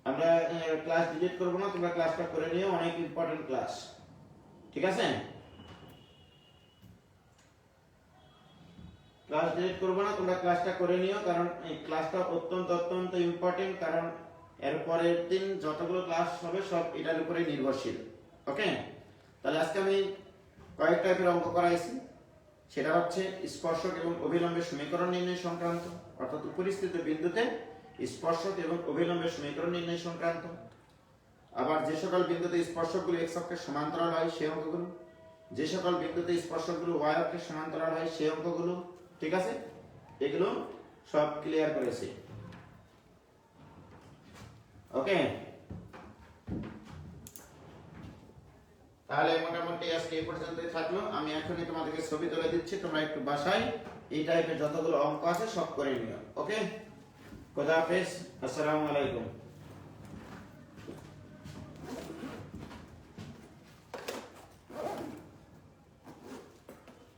আমি আমরা ক্লাস ডিলিট করবো না, তোমরা ক্লাসটা করে নিও, অনেক ইম্পর্টেন্ট ক্লাস, ঠিক আছে? ক্লাস ডিলিট করবো না, তোমরা ক্লাসটা করে নিও, কারণ এই ক্লাসটা অত্যন্ত অত্যন্ত ইম্পর্টেন্ট, কারণ এর পরের দিন যতগুলো ক্লাস হবে সব এটার উপরে নির্ভরশীল। ওকে, তাহলে আজকে আমি কয়েক টাইপের অঙ্ক করাইছি, সেটা হচ্ছে স্পর্শক এবং অভিলম্বের সমীকরণ নির্ণয় সংক্রান্ত, অর্থাৎ উপরিস্থিত বিন্দুতে স্পর্শক এবং অভিলম্বের সমীকরণ নির্ণয় সংক্রান্ত। আবার যে সকল বিন্দুতে স্পর্শকগুলো এক্স অক্ষের সমান্তরাল হয় সেই অঙ্কগুলো, যে সকল বিন্দুতে স্পর্শকগুলো ওয়াই অক্ষের সমান্তরাল হয় সেই অঙ্কগুলো, ঠিক আছে? এগুলো সব ক্লিয়ার করেছি। ওকে, তাহলে মোটামুটি আজকে এই পর্যন্তই থাকলো। আমি এখনই তোমাদেরকে ছবি তুলে দিচ্ছি, তোমরা একটু বাসায় এই টাইপের যতগুলো অঙ্ক আছে সব করে নিও। ওকে, খোদা হাফেজ, আসসালামু আলাইকুম।